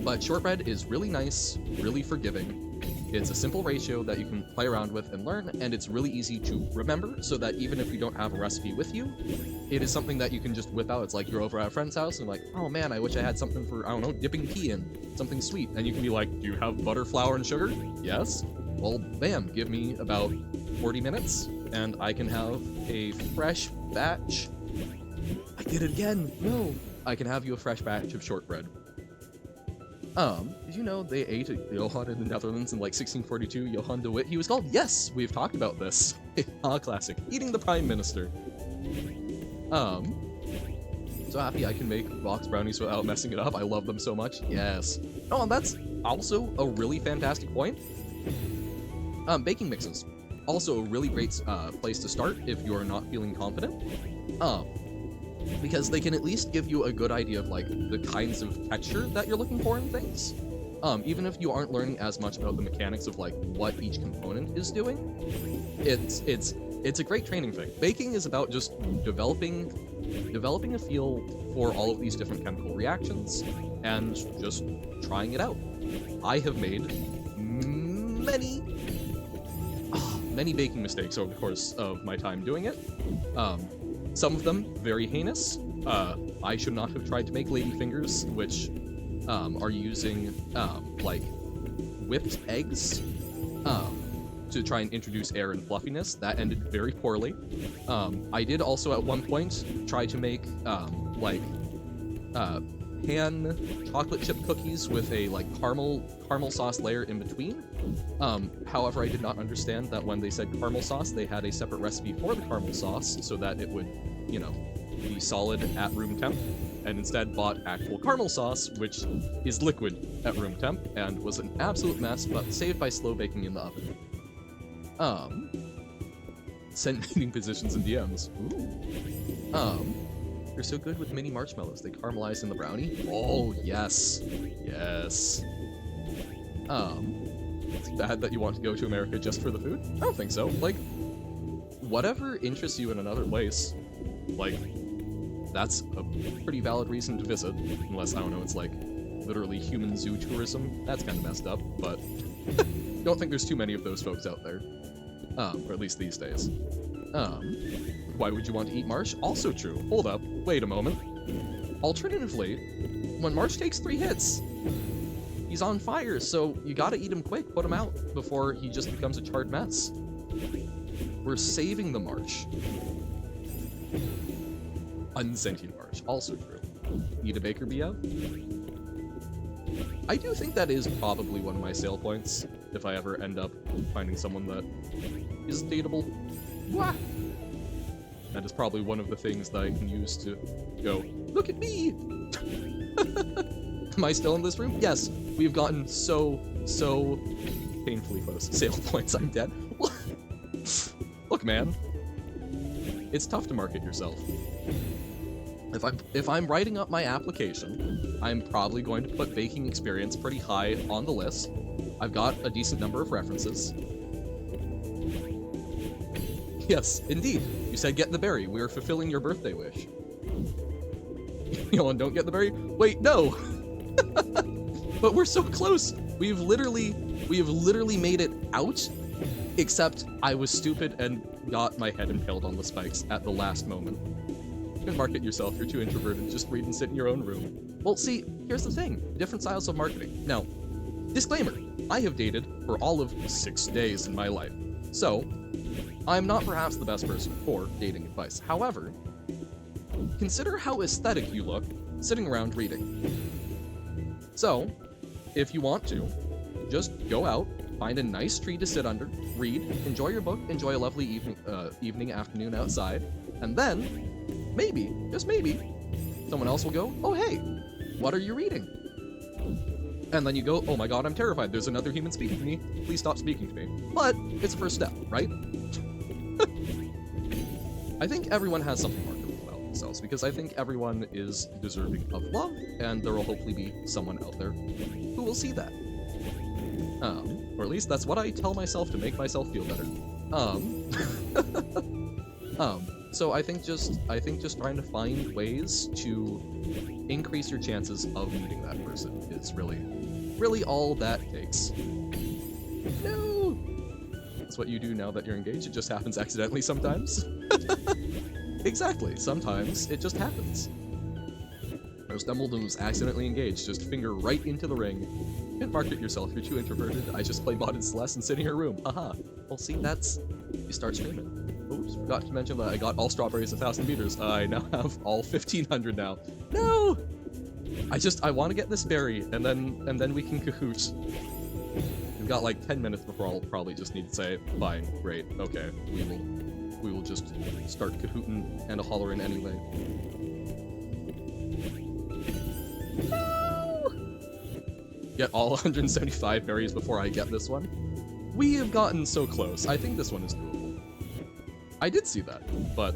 But shortbread is really nice, really forgiving. It's a simple ratio that you can play around with and learn, and it's really easy to remember, so that even if you don't have a recipe with you, it is something that you can just whip out. It's like you're over at a friend's house and like, oh man, I wish I had something for, I don't know, dipping tea in, something sweet. And you can be like, do you have butter, flour, and sugar? Yes. Well, bam, give me about 40 minutes, and I can have a fresh batch. I did it again! No! I can have you a fresh batch of shortbread. Did you know they ate Johan in the Netherlands in like 1642? Johan de Witt, he was called? Yes! We've talked about this. Classic. Eating the Prime Minister. So happy I can make box brownies without messing it up. I love them so much. Yes. Oh, and that's also a really fantastic point. Baking mixes. Also a really great place to start if you're not feeling confident. Because they can at least give you a good idea of like the kinds of texture that you're looking for in things. Even if you aren't learning as much about the mechanics of like what each component is doing, it's a great training thing. Baking is about just developing a feel for all of these different chemical reactions and just trying it out. I have made many baking mistakes over the course of my time doing it. Some of them very heinous. I should not have tried to make ladyfingers, which are using like whipped eggs to try and introduce air and fluffiness. That ended very poorly. I did also at one point try to make pan chocolate chip cookies with a like caramel sauce layer in between. However, I did not understand that when they said caramel sauce, they had a separate recipe for the caramel sauce so that it would, you know, be solid at room temp, and instead bought actual caramel sauce, which is liquid at room temp, and was an absolute mess, but saved by slow baking in the oven. Send meeting positions and DMs. Ooh. You're so good with mini marshmallows. They caramelize in the brownie. Oh, yes. Yes. It's bad that you want to go to America just for the food? I don't think so. Like, whatever interests you in another place, like, that's a pretty valid reason to visit. Unless, I don't know, it's like literally human zoo tourism. That's kind of messed up, but don't think there's too many of those folks out there. Or at least these days. Why would you want to eat Marsh? Also true. Hold up. Wait a moment. Alternatively, when Marsh takes 3 hits, he's on fire, so you gotta eat him quick, put him out, before he just becomes a charred mess. We're saving the Marsh. Unsentient Marsh. Also true. Need a Baker BO? I do think that is probably one of my sale points, if I ever end up finding someone that is dateable. Wah! That is probably one of the things that I can use to go, look at me! Am I still in this room? Yes, we've gotten so painfully close. Sale points, I'm dead. Look, man. It's tough to market yourself. If I'm writing up my application, I'm probably going to put baking experience pretty high on the list. I've got a decent number of references. Yes, indeed. You said get the berry. We are fulfilling your birthday wish. Johan, don't get the berry? Wait, no! But we're so close! We have literally made it out, except I was stupid and got my head impaled on the spikes at the last moment. You can market yourself, you're too introverted, just read and sit in your own room. Well, see, here's the thing. Different styles of marketing. Now, disclaimer, I have dated for all of 6 days in my life, so I'm not perhaps the best person for dating advice. However, consider how aesthetic you look sitting around reading. So, if you want to, just go out, find a nice tree to sit under, read, enjoy your book, enjoy a lovely evening, afternoon outside, and then, maybe, just maybe, someone else will go, oh hey, what are you reading? And then you go, oh my god, I'm terrified, there's another human speaking to me, please stop speaking to me. But, it's a first step, right? I think everyone has something marketable about themselves, because I think everyone is deserving of love, and there will hopefully be someone out there who will see that. Or at least that's what I tell myself to make myself feel better. So I think just trying to find ways to increase your chances of meeting that person is really all that takes. No! That's what you do now that you're engaged, it just happens accidentally sometimes. Exactly, sometimes it just happens. Rose Dumbledore was accidentally engaged, just finger right into the ring. You can't market yourself, you're too introverted, I just play modded Celeste and sit in her room, haha. Well see, that's... you start streaming. Oops, forgot to mention that I got all strawberries 1,000 meters. I now have all 1,500 now. No! I want to get this berry, and then we can cahoot. We've got like 10 minutes before I'll probably just need to say, fine, great, okay, we will just start cahooting and a hollering anyway. No! Get all 175 berries before I get this one. We have gotten so close. I think this one is doable. I did see that, but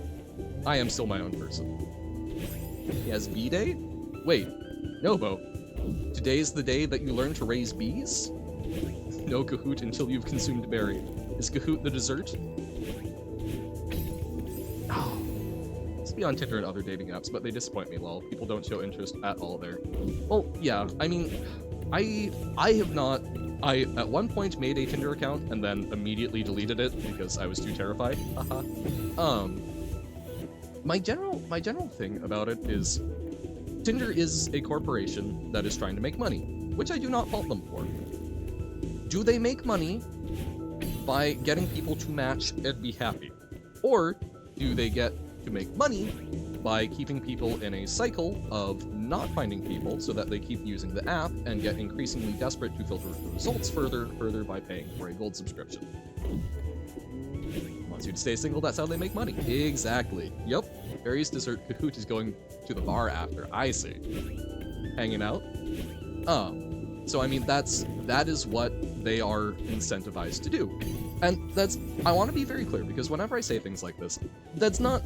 I am still my own person. He has bee day? Wait, no, Bo. Today's the day that you learn to raise bees? No Kahoot until you've consumed berry. Is Kahoot the dessert? Oh. I used to be on Tinder and other dating apps, but they disappoint me, lol. People don't show interest at all there. Well, yeah, I mean, I have not... I, at one point, made a Tinder account and then immediately deleted it because I was too terrified. Haha. My general thing about it is Tinder is a corporation that is trying to make money, which I do not fault them for. Do they make money by getting people to match and be happy? Or do they get to make money by keeping people in a cycle of not finding people so that they keep using the app and get increasingly desperate to filter the results further by paying for a gold subscription. Wants you to stay single, that's how they make money. Exactly. Yep. Barry's dessert Kahoot is going to the bar after, I see. Hanging out. So I mean, that is what they are incentivized to do. And I want to be very clear, because whenever I say things like this, that's not,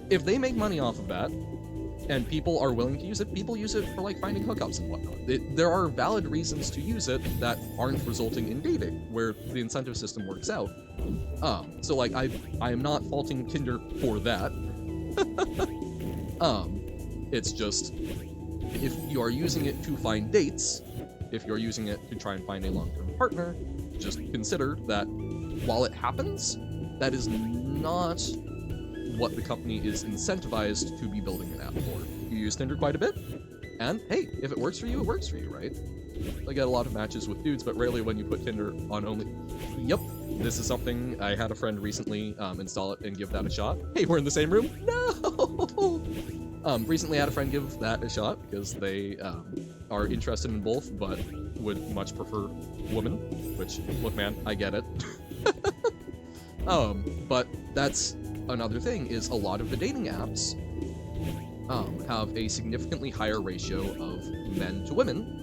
if they make money off of that, and people are willing to use it, people use it for like finding hookups and whatnot. There are valid reasons to use it that aren't resulting in dating, where the incentive system works out. So like I am not faulting Tinder for that. It's just, if you are using it to find dates, if you're using it to try and find a long-term partner, just consider that while it happens, that is not what the company is incentivized to be building an app for. You use Tinder quite a bit, and hey, if it works for you, it works for you, right? I get a lot of matches with dudes, but rarely when you put Tinder on only... Yep, this is something I had a friend recently install it and give that a shot. Hey, we're in the same room? No! Recently had a friend give that a shot because they are interested in both, but would much prefer women, which, look man, I get it. But that's another thing, is a lot of the dating apps have a significantly higher ratio of men to women,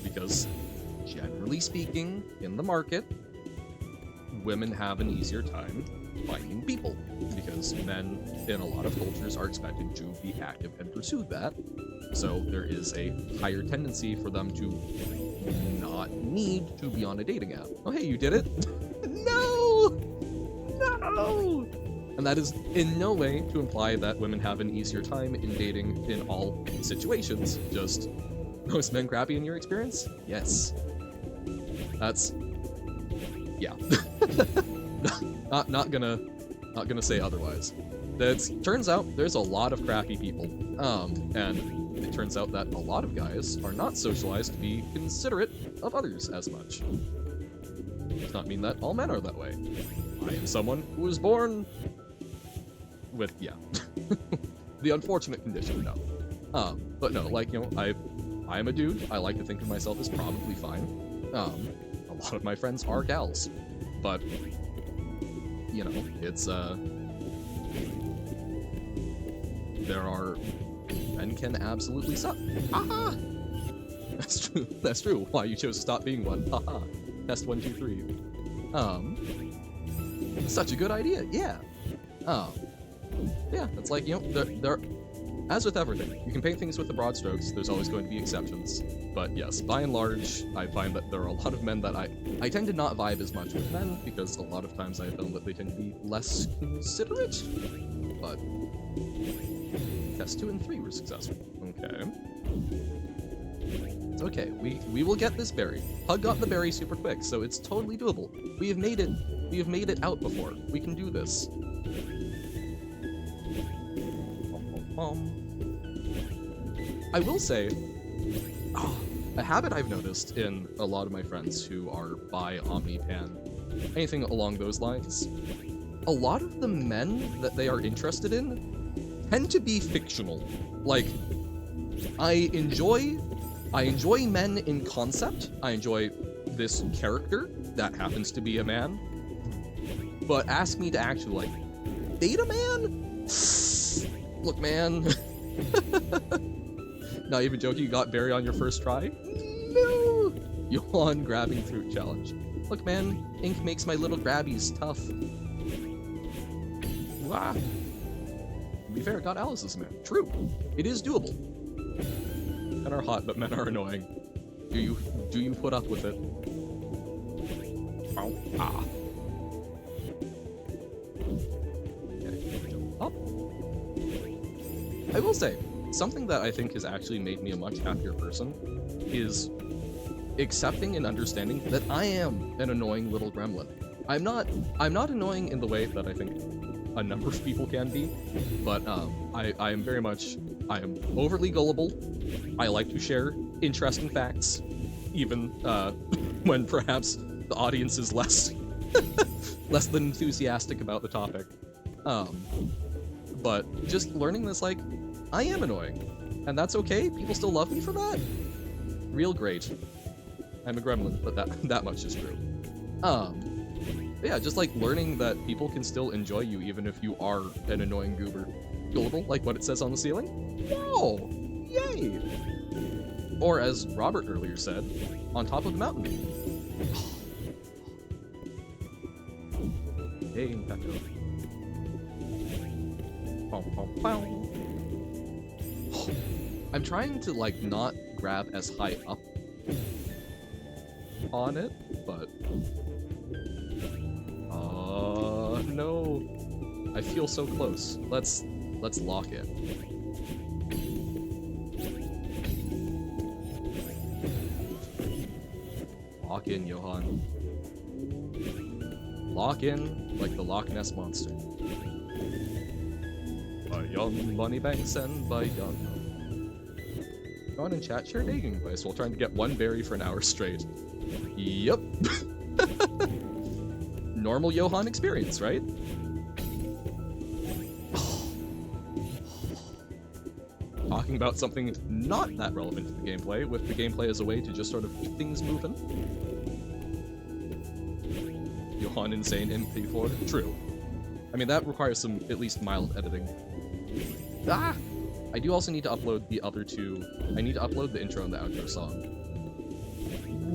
because generally speaking, in the market, women have an easier time finding people, because men in a lot of cultures are expected to be active and pursue that, so there is a higher tendency for them to not need to be on a dating app. Oh hey, you did it? No! No! And that is in no way to imply that women have an easier time in dating in all situations, just most men crappy in your experience? Yes. That's... yeah. Not gonna say otherwise. Turns out there's a lot of crappy people, and it turns out that a lot of guys are not socialized to be considerate of others as much. Does not mean that all men are that way. I am someone who was born with, yeah, the unfortunate condition, no. But no, like, you know, I am a dude. I like to think of myself as probably fine. A lot of my friends are gals, but you know, it's there are men can absolutely suck. Haha. That's true. That's true. Why you chose to stop being one? Haha. Test 1, 2, 3. Such a good idea. Yeah. Yeah. It's like, you know, there. As with everything, you can paint things with the broad strokes. There's always going to be exceptions. But yes, by and large, I find that there are a lot of men that I tend to not vibe as much with men, because a lot of times I have found that they tend to be less considerate. But test 2 and 3 were successful. Okay. It's okay. We will get this berry. Pug got the berry super quick, so it's totally doable. We have made it. We have made it out before. We can do this. I will say, a habit I've noticed in a lot of my friends who are bi, omni, pan, anything along those lines, a lot of the men that they are interested in tend to be fictional. Like, I enjoy men in concept. I enjoy this character that happens to be a man. But ask me to actually, like, date a man? Look, man. Not even joking, you got berry on your first try? No! Johan grabbing fruit challenge. Look, man, ink makes my little grabbies tough. Wow. To be fair, got Alice's man. True. It is doable. Men are hot, but men are annoying. Do you put up with it? Ow. Ah. Okay, jump up. I will say, something that I think has actually made me a much happier person is accepting and understanding that I am an annoying little gremlin. I'm not annoying in the way that I think a number of people can be, but I am very much, I am overly gullible. I like to share interesting facts, even when perhaps the audience is less than enthusiastic about the topic. But just learning this, like, I am annoying. And that's okay. People still love me for that. Real great. I'm a gremlin, but that much is true. Yeah, just like learning that people can still enjoy you even if you are an annoying goober. Gullible, like what it says on the ceiling? No! Yay! Or as Robert earlier said, on top of the mountain. Hey, Pecco. I'm trying to like not grab as high up on it, but no. I feel so close. Let's lock in. Lock in, Johan. Lock in like the Loch Ness Monster. By young Moneybanks and by young. Go on and chat, share digging advice while trying to get one berry for an hour straight. Yep. Normal Johan experience, right? Talking about something not that relevant to the gameplay, with the gameplay as a way to just sort of keep things moving. Johan insane MP4? True. I mean, that requires some at least mild editing. Ah! I do also need to upload the other two. I need to upload the intro and the outro song.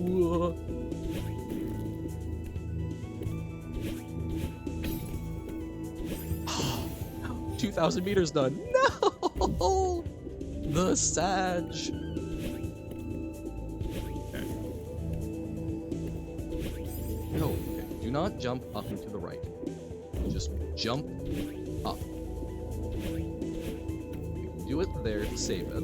Whoa. 2,000 meters done. No! The Sag. Okay. No, okay. Do not jump up and to the right. Just jump up. You can do it there to save it.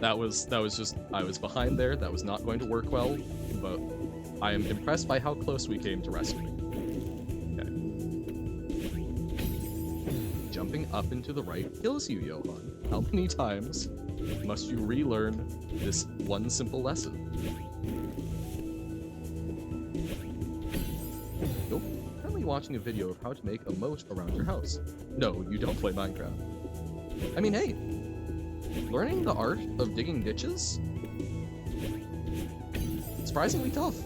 That was just, I was behind there. That was not going to work well, but I am impressed by how close we came to rescuing. Okay. Jumping up into the right kills you, Johan. How many times must you relearn this one simple lesson? Nope. Currently watching a video of how to make a moat around your house. No, you don't play Minecraft. I mean, hey, learning the art of digging ditches? Surprisingly tough.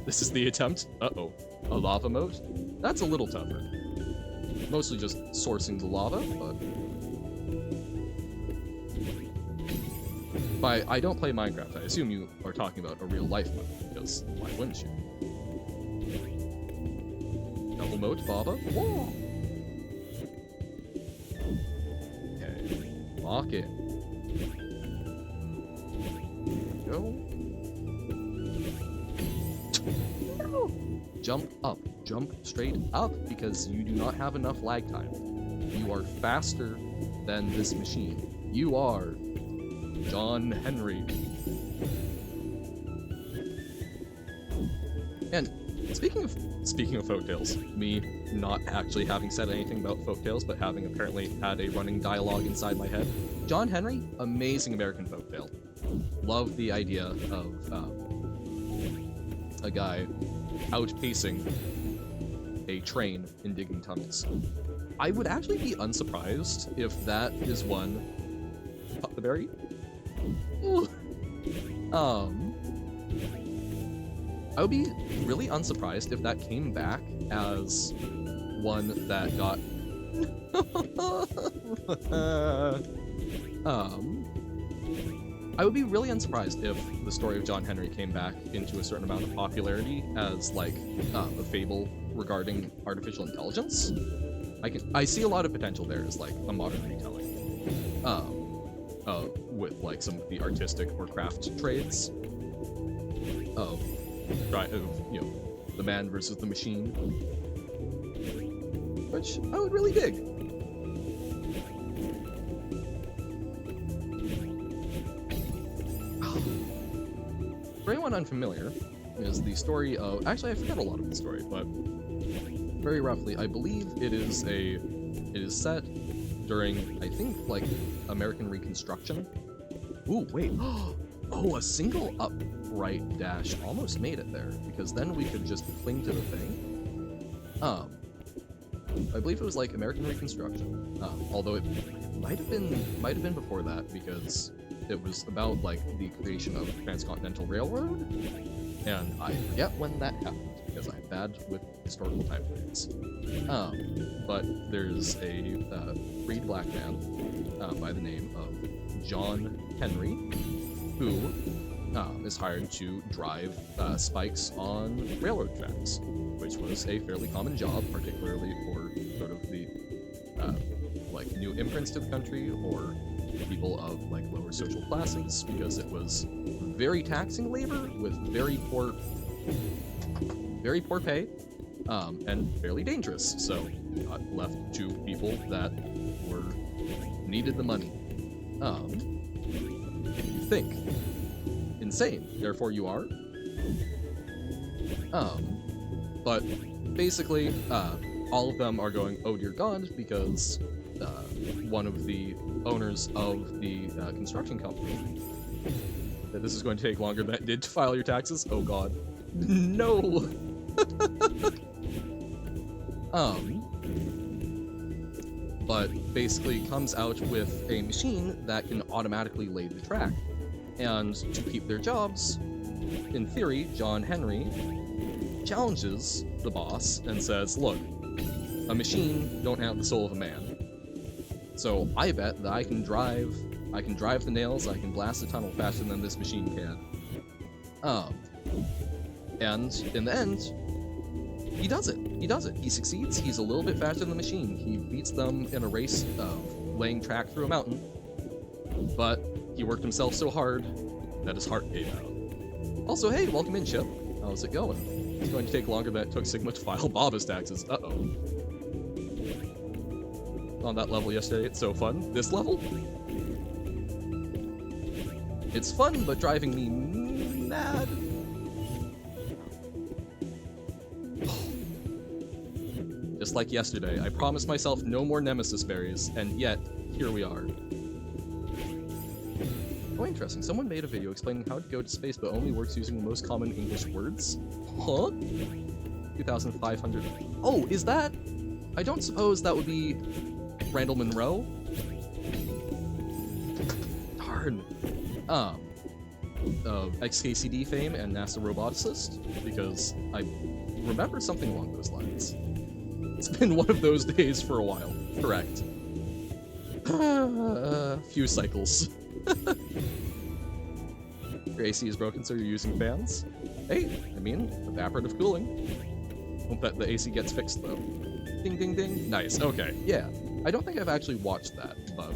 This is the attempt. Uh-oh. A lava moat? That's a little tougher. Mostly just sourcing the lava, but... By I don't play Minecraft, I assume you are talking about a real-life moat, because why wouldn't you? Double moat, lava? Whoa! Okay. Lock in. Go. No. Jump up. Jump straight up because you do not have enough lag time. You are faster than this machine. You are John Henry. And speaking of folktales, me not actually having said anything about folktales, but having apparently had a running dialogue inside my head. John Henry, amazing American folktale. Love the idea of a guy outpacing a train in digging tunnels. I would actually be unsurprised if that is one... Pop the berry? Ooh. I would be really unsurprised if that came back as one that got... I would be really unsurprised if the story of John Henry came back into a certain amount of popularity as, like, a fable regarding artificial intelligence. I see a lot of potential there as, like, a modern retelling. With, like, some of the artistic or craft trades of, you know, the man versus the machine. Which I would really dig. For anyone unfamiliar, is the story of... Actually, I forget a lot of the story, but very roughly, I believe it is set during, I think, like, American Reconstruction. Ooh, wait. Oh, a single upright dash almost made it there, because then we could just cling to the thing. I believe it was like American Reconstruction. Although it might have been before that, because it was about like the creation of Transcontinental Railroad, and I forget when that happened because I'm bad with historical time frames. But there's a freed black man by the name of John Henry, who is hired to drive spikes on railroad tracks, which was a fairly common job, particularly for sort of the like new immigrants to the country or people of like lower social classes, because it was very taxing labor with very poor pay, and fairly dangerous. So got left to people that needed the money. You think insane, therefore you are. But basically, all of them are going, oh dear God, because one of the owners of the construction company, that this is going to take longer than it did to file your taxes. Oh God. No! But basically comes out with a machine that can automatically lay the track. And to keep their jobs, in theory, John Henry challenges the boss and says, look, a machine don't have the soul of a man. So I bet that I can drive the nails, I can blast the tunnel faster than this machine can. And in the end, he does it. He succeeds. He's a little bit faster than the machine. He beats them in a race of laying track through a mountain. But he worked himself so hard that his heart gave out. Also, hey, welcome in, Chip. How's it going? It's going to take longer than it took Sigma to file Baba's taxes. Uh-oh. On that level yesterday, it's so fun. This level? It's fun, but driving me mad. Just like yesterday, I promised myself no more Nemesis berries, and yet, here we are. Oh, interesting. Someone made a video explaining how to go to space, but only works using the most common English words. Huh? 2,500. Oh, is that? I don't suppose that would be Randall Monroe? Darn. Of XKCD fame and NASA roboticist, because I remember something along those lines. It's been one of those days for a while. Correct. Few cycles. Your AC is broken, so you're using fans? Hey, I mean, evaporative cooling. Hope that the AC gets fixed, though. Ding, ding, ding. Nice, okay, yeah. I don't think I've actually watched that, but...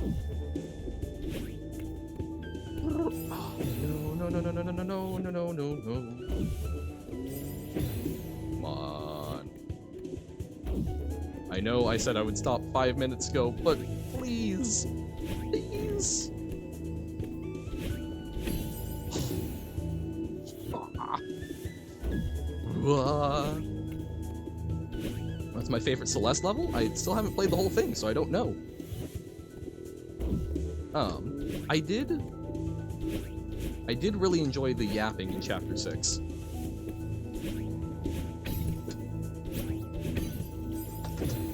Oh, no, no, no, no, no, no, no, no, no, no, no. Come on. I know I said I would stop 5 minutes ago, but please, please. That's my favorite Celeste level. I still haven't played the whole thing, so I don't know. I did really enjoy the yapping in Chapter 6.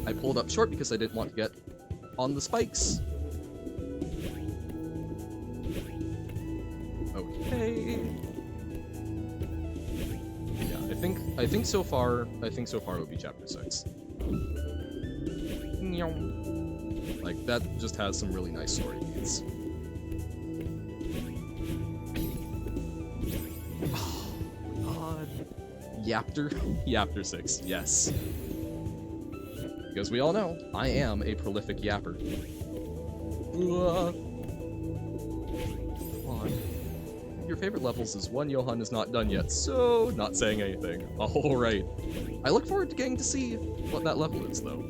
I pulled up short because I didn't want to get on the spikes. Okay. Yeah, I think so far it would be Chapter 6. Like, that just has some really nice story beats. Oh, God. Yapter 6, yes. Because we all know, I am a prolific yapper. Come on. Your favorite levels is one Johan is not done yet, so not saying anything. Alright. I look forward to getting to see what that level is, though.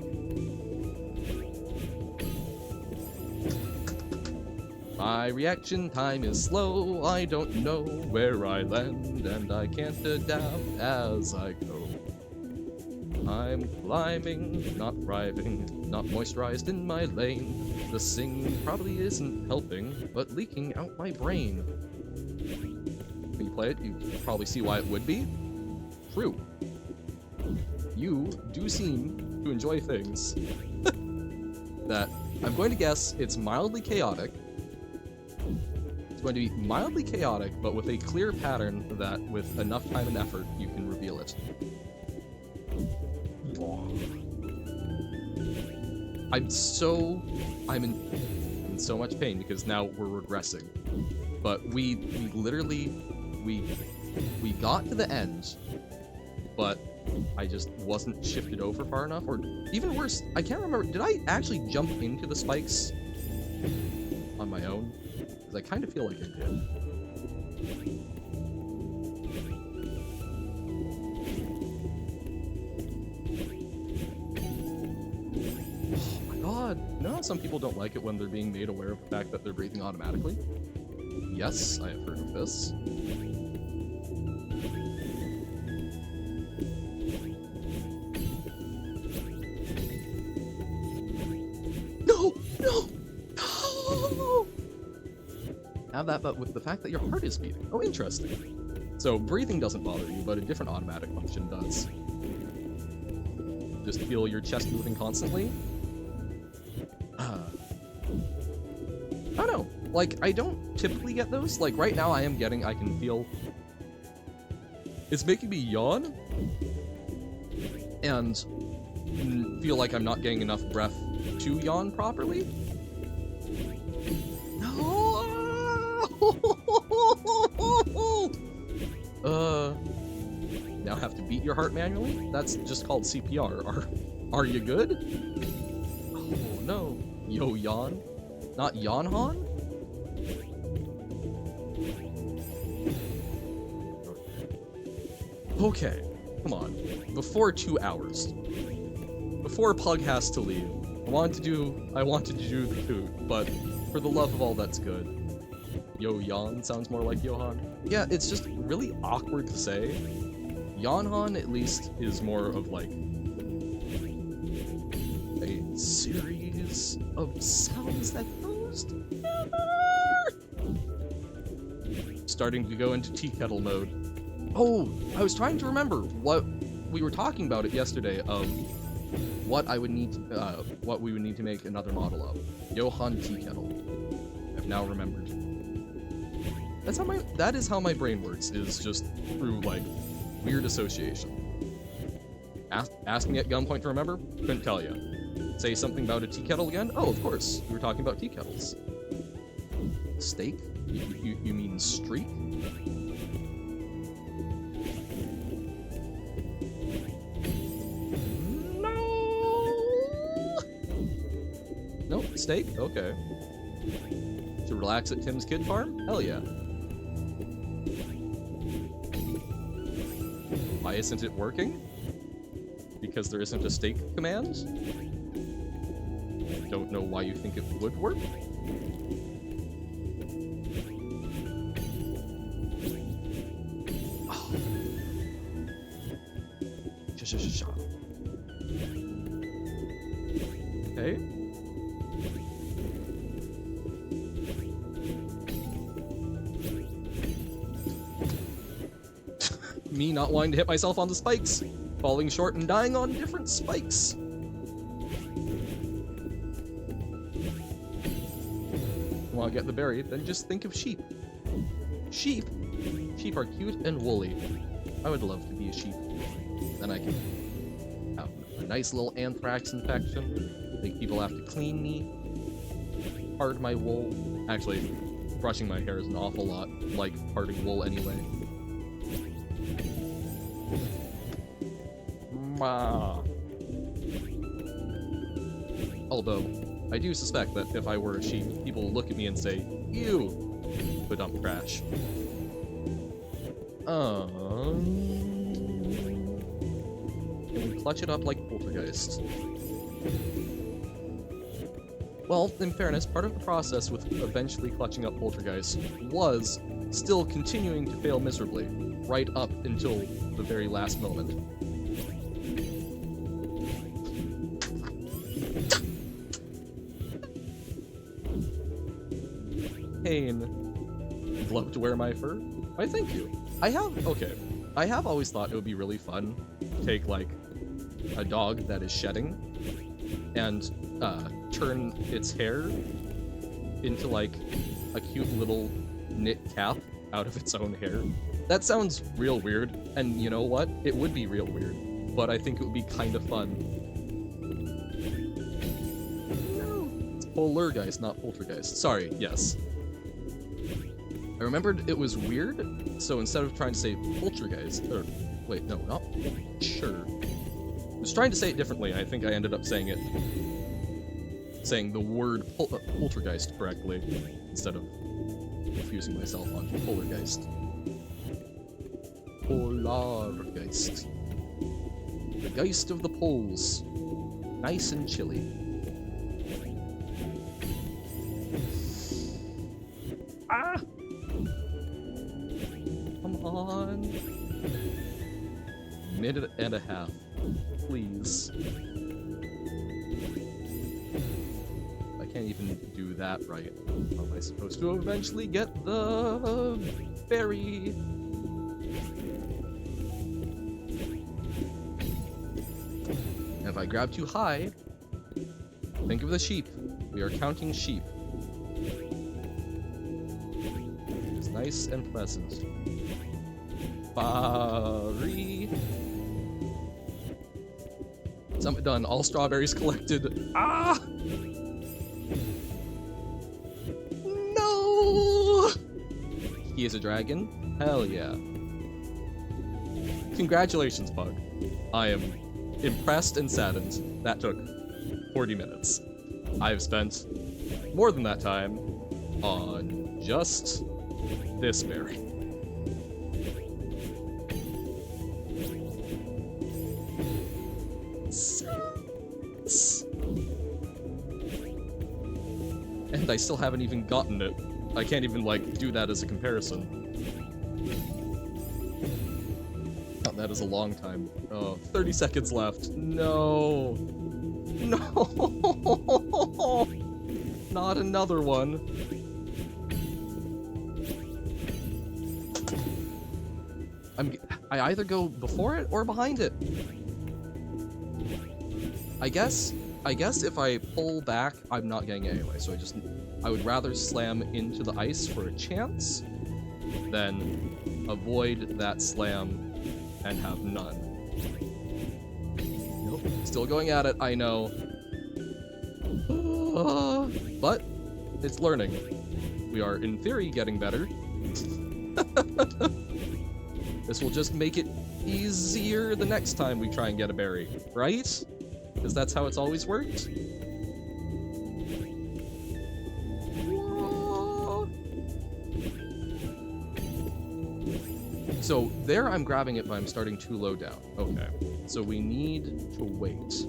My reaction time is slow, I don't know where I land, and I can't adapt as I go. I'm climbing, not thriving, not moisturized in my lane. The singing probably isn't helping, but leaking out my brain. When you play it, you probably see why it would be. True. You do seem to enjoy things that I'm going to guess it's mildly chaotic. It's going to be mildly chaotic, but with a clear pattern that, with enough time and effort, you can reveal it. I'm in so much pain because now we're regressing. But we literally got to the end, but I just wasn't shifted over far enough, or even worse, I can't remember, did I actually jump into the spikes on my own? Because I kind of feel like I did. Oh my god, you know how some people don't like it when they're being made aware of the fact that they're breathing automatically? Yes, I have heard of this. Have that, but with the fact that your heart is beating. Oh, interesting. So breathing doesn't bother you, but a different automatic function does. Just feel your chest moving constantly. I don't know. Like, I don't typically get those. Like, right now I can feel... It's making me yawn. And feel like I'm not getting enough breath to yawn properly. Now have to beat your heart manually? That's just called CPR. Are you good? Oh no. Yo, yawn? Not Johan? Okay, come on. Before 2 hours. Before Pug has to leave. I wanted to do the coot, but for the love of all that's good. Johan sounds more like Johan. Yeah, it's just really awkward to say. Johan, at least, is more of like a series of sounds that goes together. Starting to go into tea kettle mode. Oh, I was trying to remember what we were talking about it yesterday of what we would need to make another model of. Johan tea kettle. I've now remembered. That is how my brain works, is just through, like, weird association. Ask me at gunpoint to remember? Couldn't tell you. Say something about a tea kettle again? Oh, of course. We were talking about tea kettles. Steak? You mean streak? No! Nope, steak? Okay. To relax at Tim's Kid Farm? Hell yeah. Why isn't it working? Because there isn't a steak command? I don't know why you think it would work. Oh. Okay. Me not wanting to hit myself on the spikes, falling short and dying on different spikes. Want to get the berry, then just think of sheep. Sheep? Sheep are cute and woolly. I would love to be a sheep. Then I can have a nice little anthrax infection, make people have to clean me, part my wool. Actually, brushing my hair is an awful lot like parting wool anyway. Although, I do suspect that if I were a sheep, people will look at me and say, "Ew," but dump crash. Can we clutch it up like Poltergeist? Well, in fairness, part of the process with eventually clutching up Poltergeist was still continuing to fail miserably, right up until the very last moment. Pain. I'd love to wear my fur. Why, thank you. I have always thought it would be really fun to take, like, a dog that is shedding and turn its hair into, like, a cute little knit cap out of its own hair. That sounds real weird, and you know what? It would be real weird, but I think it would be kind of fun. No, it's Poltergeist, not Poltergeist. Sorry, yes. I remembered it was weird, so instead of trying to say Poltergeist, or wait, no, not sure. I was trying to say it differently. I think I ended up saying the word Poltergeist correctly instead of confusing myself on Poltergeist. Polargeist. The Geist of the Poles. Nice and chilly. Ah! Come on. Minute and a half. Please. I can't even do that right. How am I supposed to eventually get the berry? If I grab too high, think of the sheep. We are counting sheep. It's nice and pleasant. Berry. Summit done. All strawberries collected. Ah! No! He is a dragon? Hell yeah. Congratulations, Pug. I am impressed and saddened. That took 40 minutes. I've spent more than that time on just this berry. And I still haven't even gotten it. I can't even, like, do that as a comparison. Oh, that is a long time. Oh, 30 seconds left. No. No. Not another one. I either go before it or behind it. I guess if I pull back, I'm not getting it anyway, so I would rather slam into the ice for a chance than avoid that slam and have none. Nope, still going at it, I know. But it's learning. We are, in theory, getting better. This will just make it easier the next time we try and get a berry, right? Because that's how it's always worked. Whoa. So there I'm grabbing it, but I'm starting too low down. Okay, so we need to wait.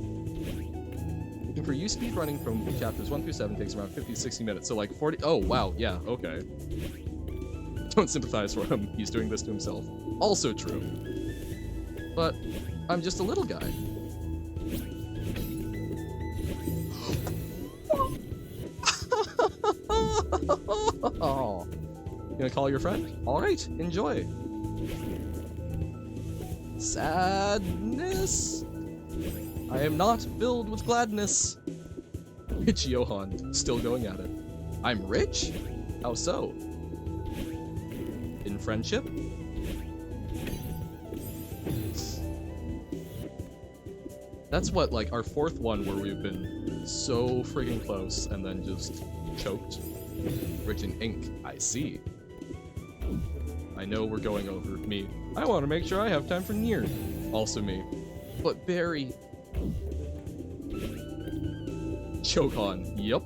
Looking for you speed running from chapters 1 through 7 takes around 50 to 60 minutes, so like 40. Oh, wow, yeah, okay. Don't sympathize for him, he's doing this to himself. Also true. But I'm just a little guy. Oh, you gonna call your friend? Alright, enjoy. Sadness? I am not filled with gladness. Rich Johan, still going at it. I'm rich? How so? In friendship? That's what, like, our fourth one where we've been so friggin' close and then just choked. Rich in ink, I see. I know we're going over. Me. I want to make sure I have time for Nier. Also me. But Barry. Johan, yup.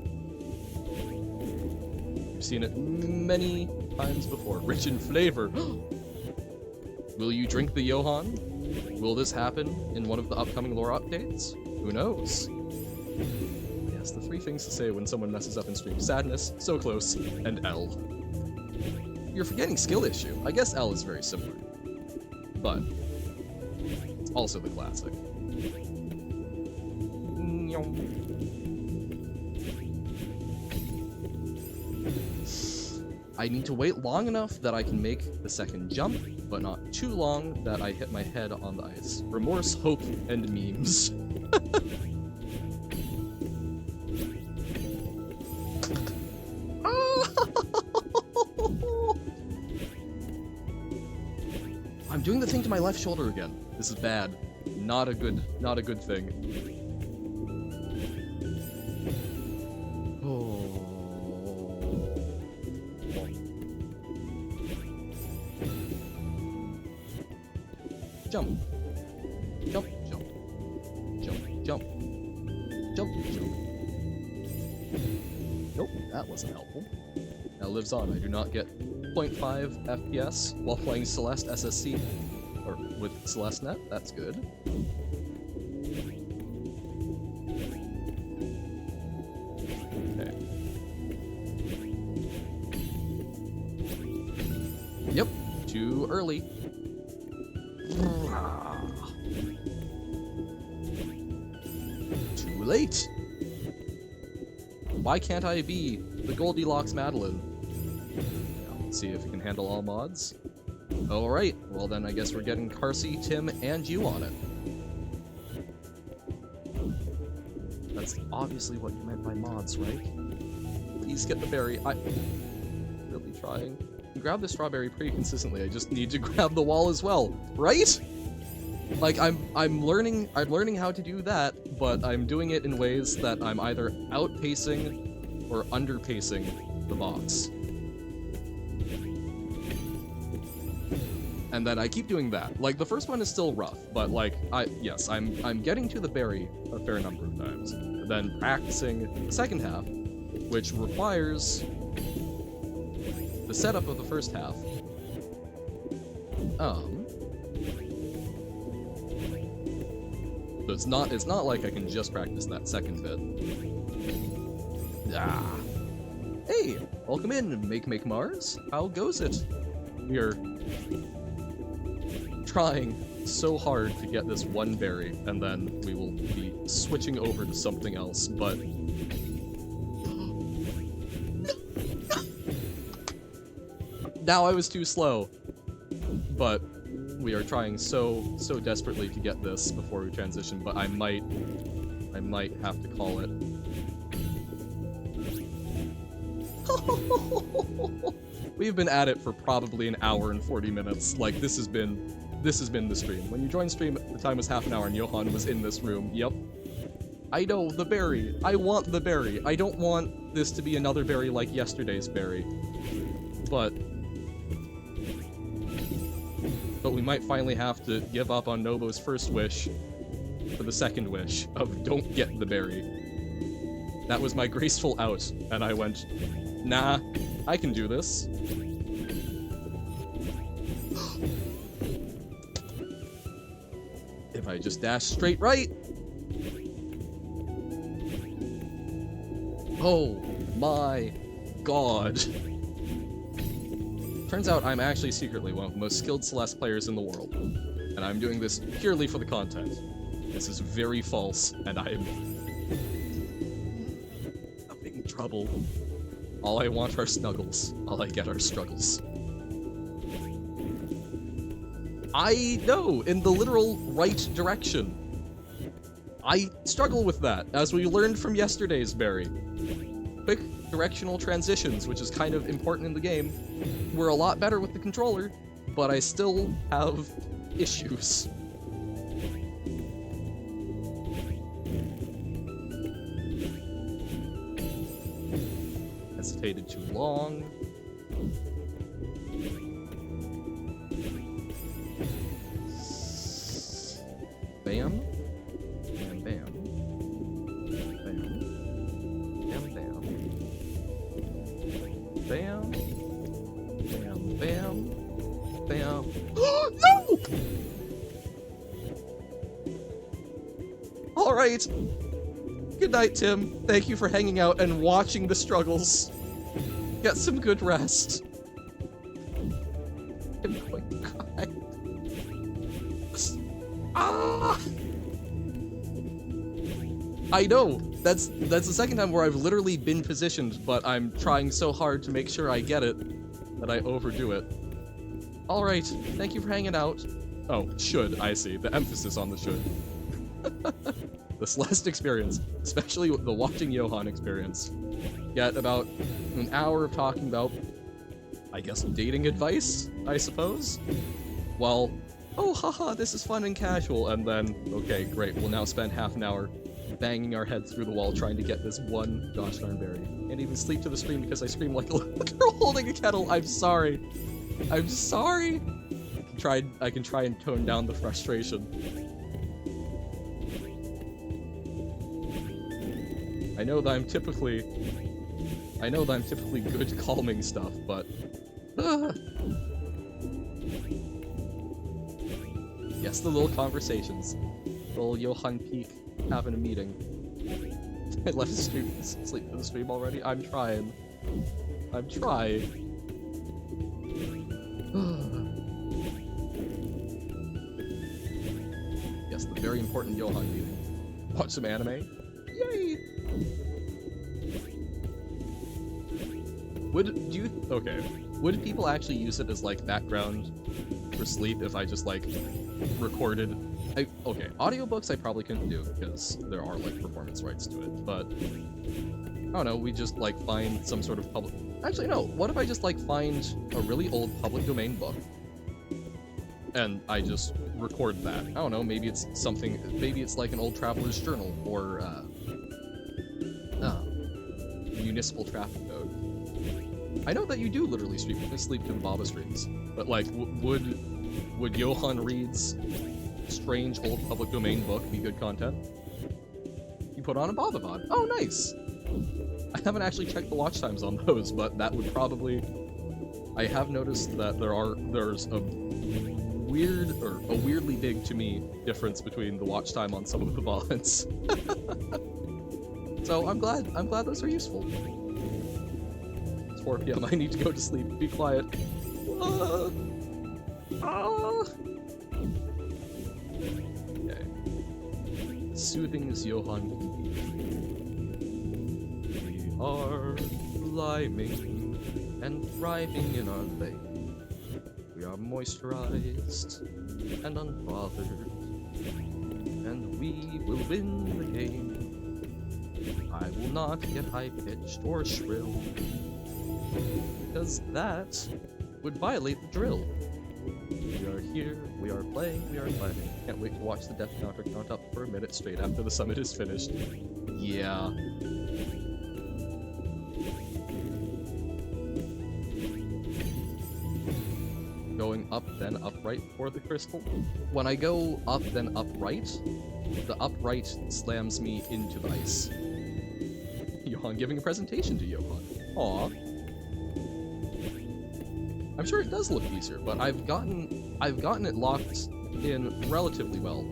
We've seen it many times before. Rich in flavor. Will you drink the Johan? Will this happen in one of the upcoming lore updates? Who knows? Yes, the three things to say when someone messes up in stream. Sadness, so close, and L. You're forgetting skill issue. I guess L is very similar. But it's also the classic. I need to wait long enough that I can make the second jump, but not too long that I hit my head on the ice. Remorse, hope, and memes. I'm doing the thing to my left shoulder again. This is bad. Not a good thing. Oh. Jump. Jump, jump. Jump, jump. Jump, jump. Nope, that wasn't helpful. Now lives on. I do not get 0.5 FPS while playing Celeste SSC. Or with Celeste Net. That's good. Okay. Yep, too early. Too late. Why can't I be the Goldilocks Madeline? Now, let's see if we can handle all mods. Alright, well then I guess we're getting Carsey, Tim, and you on it. That's obviously what you meant by mods, right? Please get the berry. I'm really trying. I grab the strawberry pretty consistently, I just need to grab the wall as well, right? Like, I'm learning how to do that, but I'm doing it in ways that I'm either outpacing or underpacing the box. And then I keep doing that. Like, the first one is still rough, but like, I'm getting to the berry a fair number of times. But then practicing the second half, which requires the setup of the first half. So it's not like I can just practice that second bit. Ah. Hey, welcome in, Make Mars. How goes it? We are trying so hard to get this one berry, and then we will be switching over to something else, but... Now I was too slow. But we are trying so desperately to get this before we transition, but I might have to call it. We've been at it for probably an hour and 40 minutes. Like, this has been the stream. When you joined stream, the time was half an hour and Johan was in this room. Yep. I know, the berry. I want the berry. I don't want this to be another berry like yesterday's berry. But we might finally have to give up on Nobo's first wish for the second wish of don't get the berry. That was my graceful out, and I went, nah, I can do this. If I just dash straight right. Oh my god. Turns out I'm actually secretly one of the most skilled Celeste players in the world, and I'm doing this purely for the content. This is very false, and I'm in trouble. All I want are snuggles. All I get are struggles. I know, in the literal right direction. I struggle with that, as we learned from yesterday's berry. Quick directional transitions, which is kind of important in the game, were a lot better with the controller, but I still have issues. Hesitated too long. Bam. Bam, bam. Bam. Bam, bam. Bam. Bam, bam. Bam. No! Alright. Good night, Tim. Thank you for hanging out and watching the struggles. Get some good rest. I'm going to cry. Ah! I know. That's the second time where I've literally been positioned, but I'm trying so hard to make sure I get it that I overdo it. Alright, thank you for hanging out. Oh, should, I see. The emphasis on the should. The Celeste experience, especially the watching Johan experience. Get about an hour of talking about, I guess, dating advice, I suppose? Well, oh haha, this is fun and casual, and then, okay, great, we'll now spend half an hour banging our heads through the wall trying to get this one gosh darn berry. And even sleep to the stream because I scream like a little girl holding a kettle. I'm sorry. I'm sorry. I can try and tone down the frustration. I know that I'm typically good calming stuff, but yes, the little conversations. Little Johan Peak having a meeting. I left the stream, sleep for the stream already. I'm trying. I'm trying. Yes, the very important Johan meeting. Watch some anime. Yay! Would people actually use it as like background for sleep if I just like recorded? Okay, audiobooks I probably couldn't do because there are like performance rights to it, but I don't know, we just like find some sort of public. Actually, no. What if I just like find a really old public domain book and I just record that? I don't know. Maybe it's something. Maybe it's like an old traveler's journal or municipal traffic code. I know that you do literally sleep to the Baba streams, but like, would Johan Reed's strange old public domain book be good content? You put on a Baba VOD. Oh, nice. I haven't actually checked the watch times on those, but that would probably. I have noticed that there's a weirdly big to me difference between the watch time on some of the VODs. So I'm glad those are useful. It's 4 p.m. I need to go to sleep. Be quiet. Okay. Soothing as Johan. We are climbing and thriving in our lane. We are moisturized and unbothered, and we will win the game. I will not get high-pitched or shrill, because that would violate the drill. We are here, we are playing, we are climbing. Can't wait to watch the death counter count up for a minute straight after the summit is finished. Yeah. Going up, then upright for the crystal. When I go up, then upright, the upright slams me into the ice. Johan giving a presentation to Johan. Aw. I'm sure it does look easier, but I've gotten it locked in relatively well.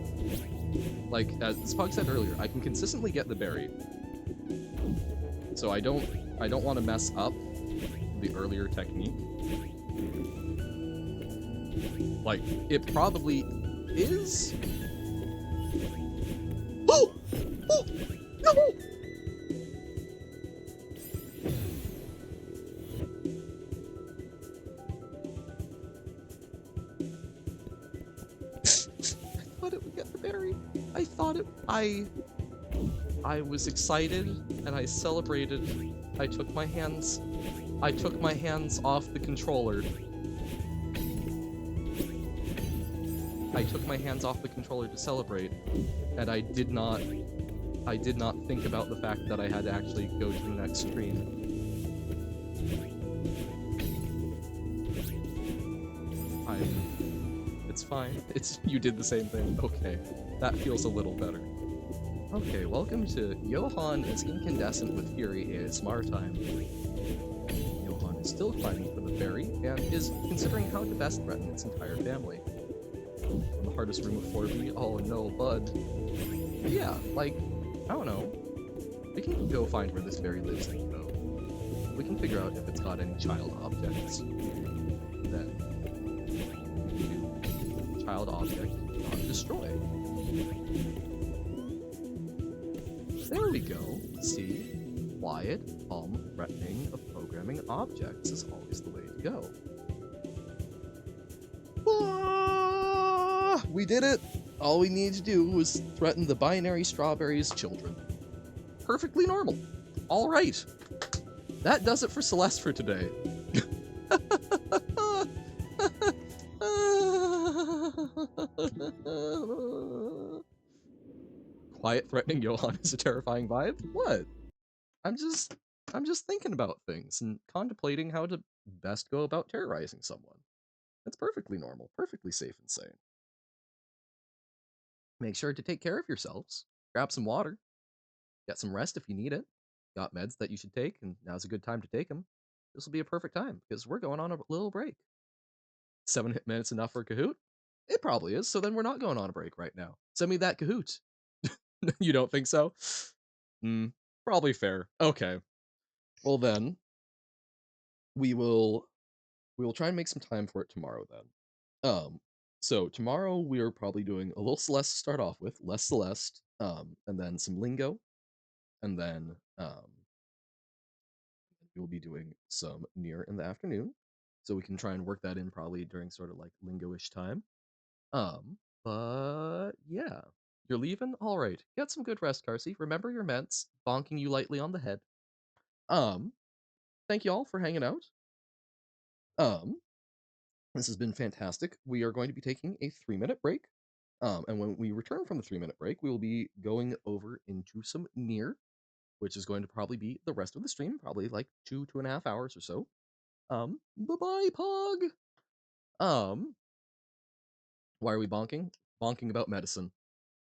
Like, as Spug said earlier, I can consistently get the berry. So I don't want to mess up the earlier technique. Like, it probably is. Oh! Oh! No! I thought it would get the berry. I was excited and I celebrated. I took my hands off the controller. I took my hands off the controller to celebrate, and I did not think about the fact that I had to actually go to the next screen. It's fine. You did the same thing. Okay, that feels a little better. Okay, welcome to Johan is Incandescent with Fury ASMR time. Johan is still climbing for the berry, and is considering how to best threaten its entire family. On the hardest room of 4B, oh no, bud. Yeah, like, I don't know. We can go find where this berry lives, though. We can figure out if it's got any child objects. Then, we can do child object, not destroy. There we go. See? quiet, calm, threatening of programming objects is always the way to go. Ah, we did it! All we need to do was threaten the binary strawberries' children. Perfectly normal. All right. That does it for Celeste for today. Quiet, threatening Johan is a terrifying vibe? What? I'm just thinking about things and contemplating how to best go about terrorizing someone. That's perfectly normal, perfectly safe and sane. Make sure to take care of yourselves. Grab some water. Get some rest if you need it. Got meds that you should take, and now's a good time to take them. This will be a perfect time because we're going on a little break. 7 minutes enough for a Kahoot? It probably is, so then we're not going on a break right now. Send me that Kahoot. You don't think so? Hmm, probably fair. Okay. Well then, we will try and make some time for it tomorrow then. So tomorrow we are probably doing a little Celeste to start off with, less Celeste, and then some lingo, and then we will be doing some near in the afternoon. So we can try and work that in probably during sort of like lingo-ish time. But yeah. You're leaving? Alright. Get some good rest, Carsey. Remember your meds, bonking you lightly on the head. Um, thank you all for hanging out. Um, this has been fantastic. We are going to be taking a 3-minute break. And when we return from the 3-minute break, we will be going over into some near, which is going to probably be the rest of the stream, probably like 2.5 hours or so. Bye-bye, Pog. Um, why are we bonking? Bonking about medicine.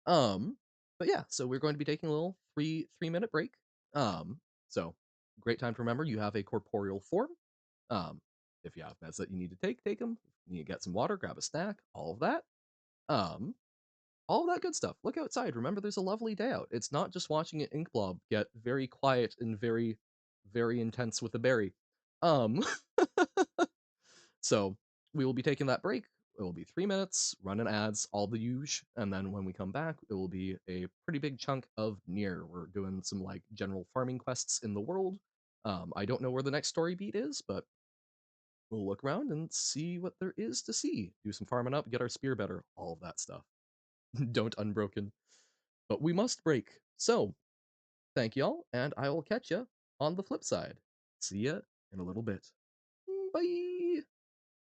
But yeah, so we're going to be taking a little 3-minute break. So great time to remember you have a corporeal form. Um, if you have meds that you need to take them. If you need to get some water, grab a snack, all of that. Um, all of that good stuff. Look outside. Remember, there's a lovely day out. It's not just watching an ink blob get very quiet and very, very intense with a berry. Um, so we will be taking that break. It will be 3 minutes, running ads, all the huge, and then when we come back, it will be a pretty big chunk of near. We're doing some like general farming quests in the world. I don't know where the next story beat is, but we'll look around and see what there is to see. Do some farming up, get our spear better, all of that stuff. Don't unbroken. But we must break. So, thank y'all, and I will catch ya on the flip side. See ya in a little bit. Bye!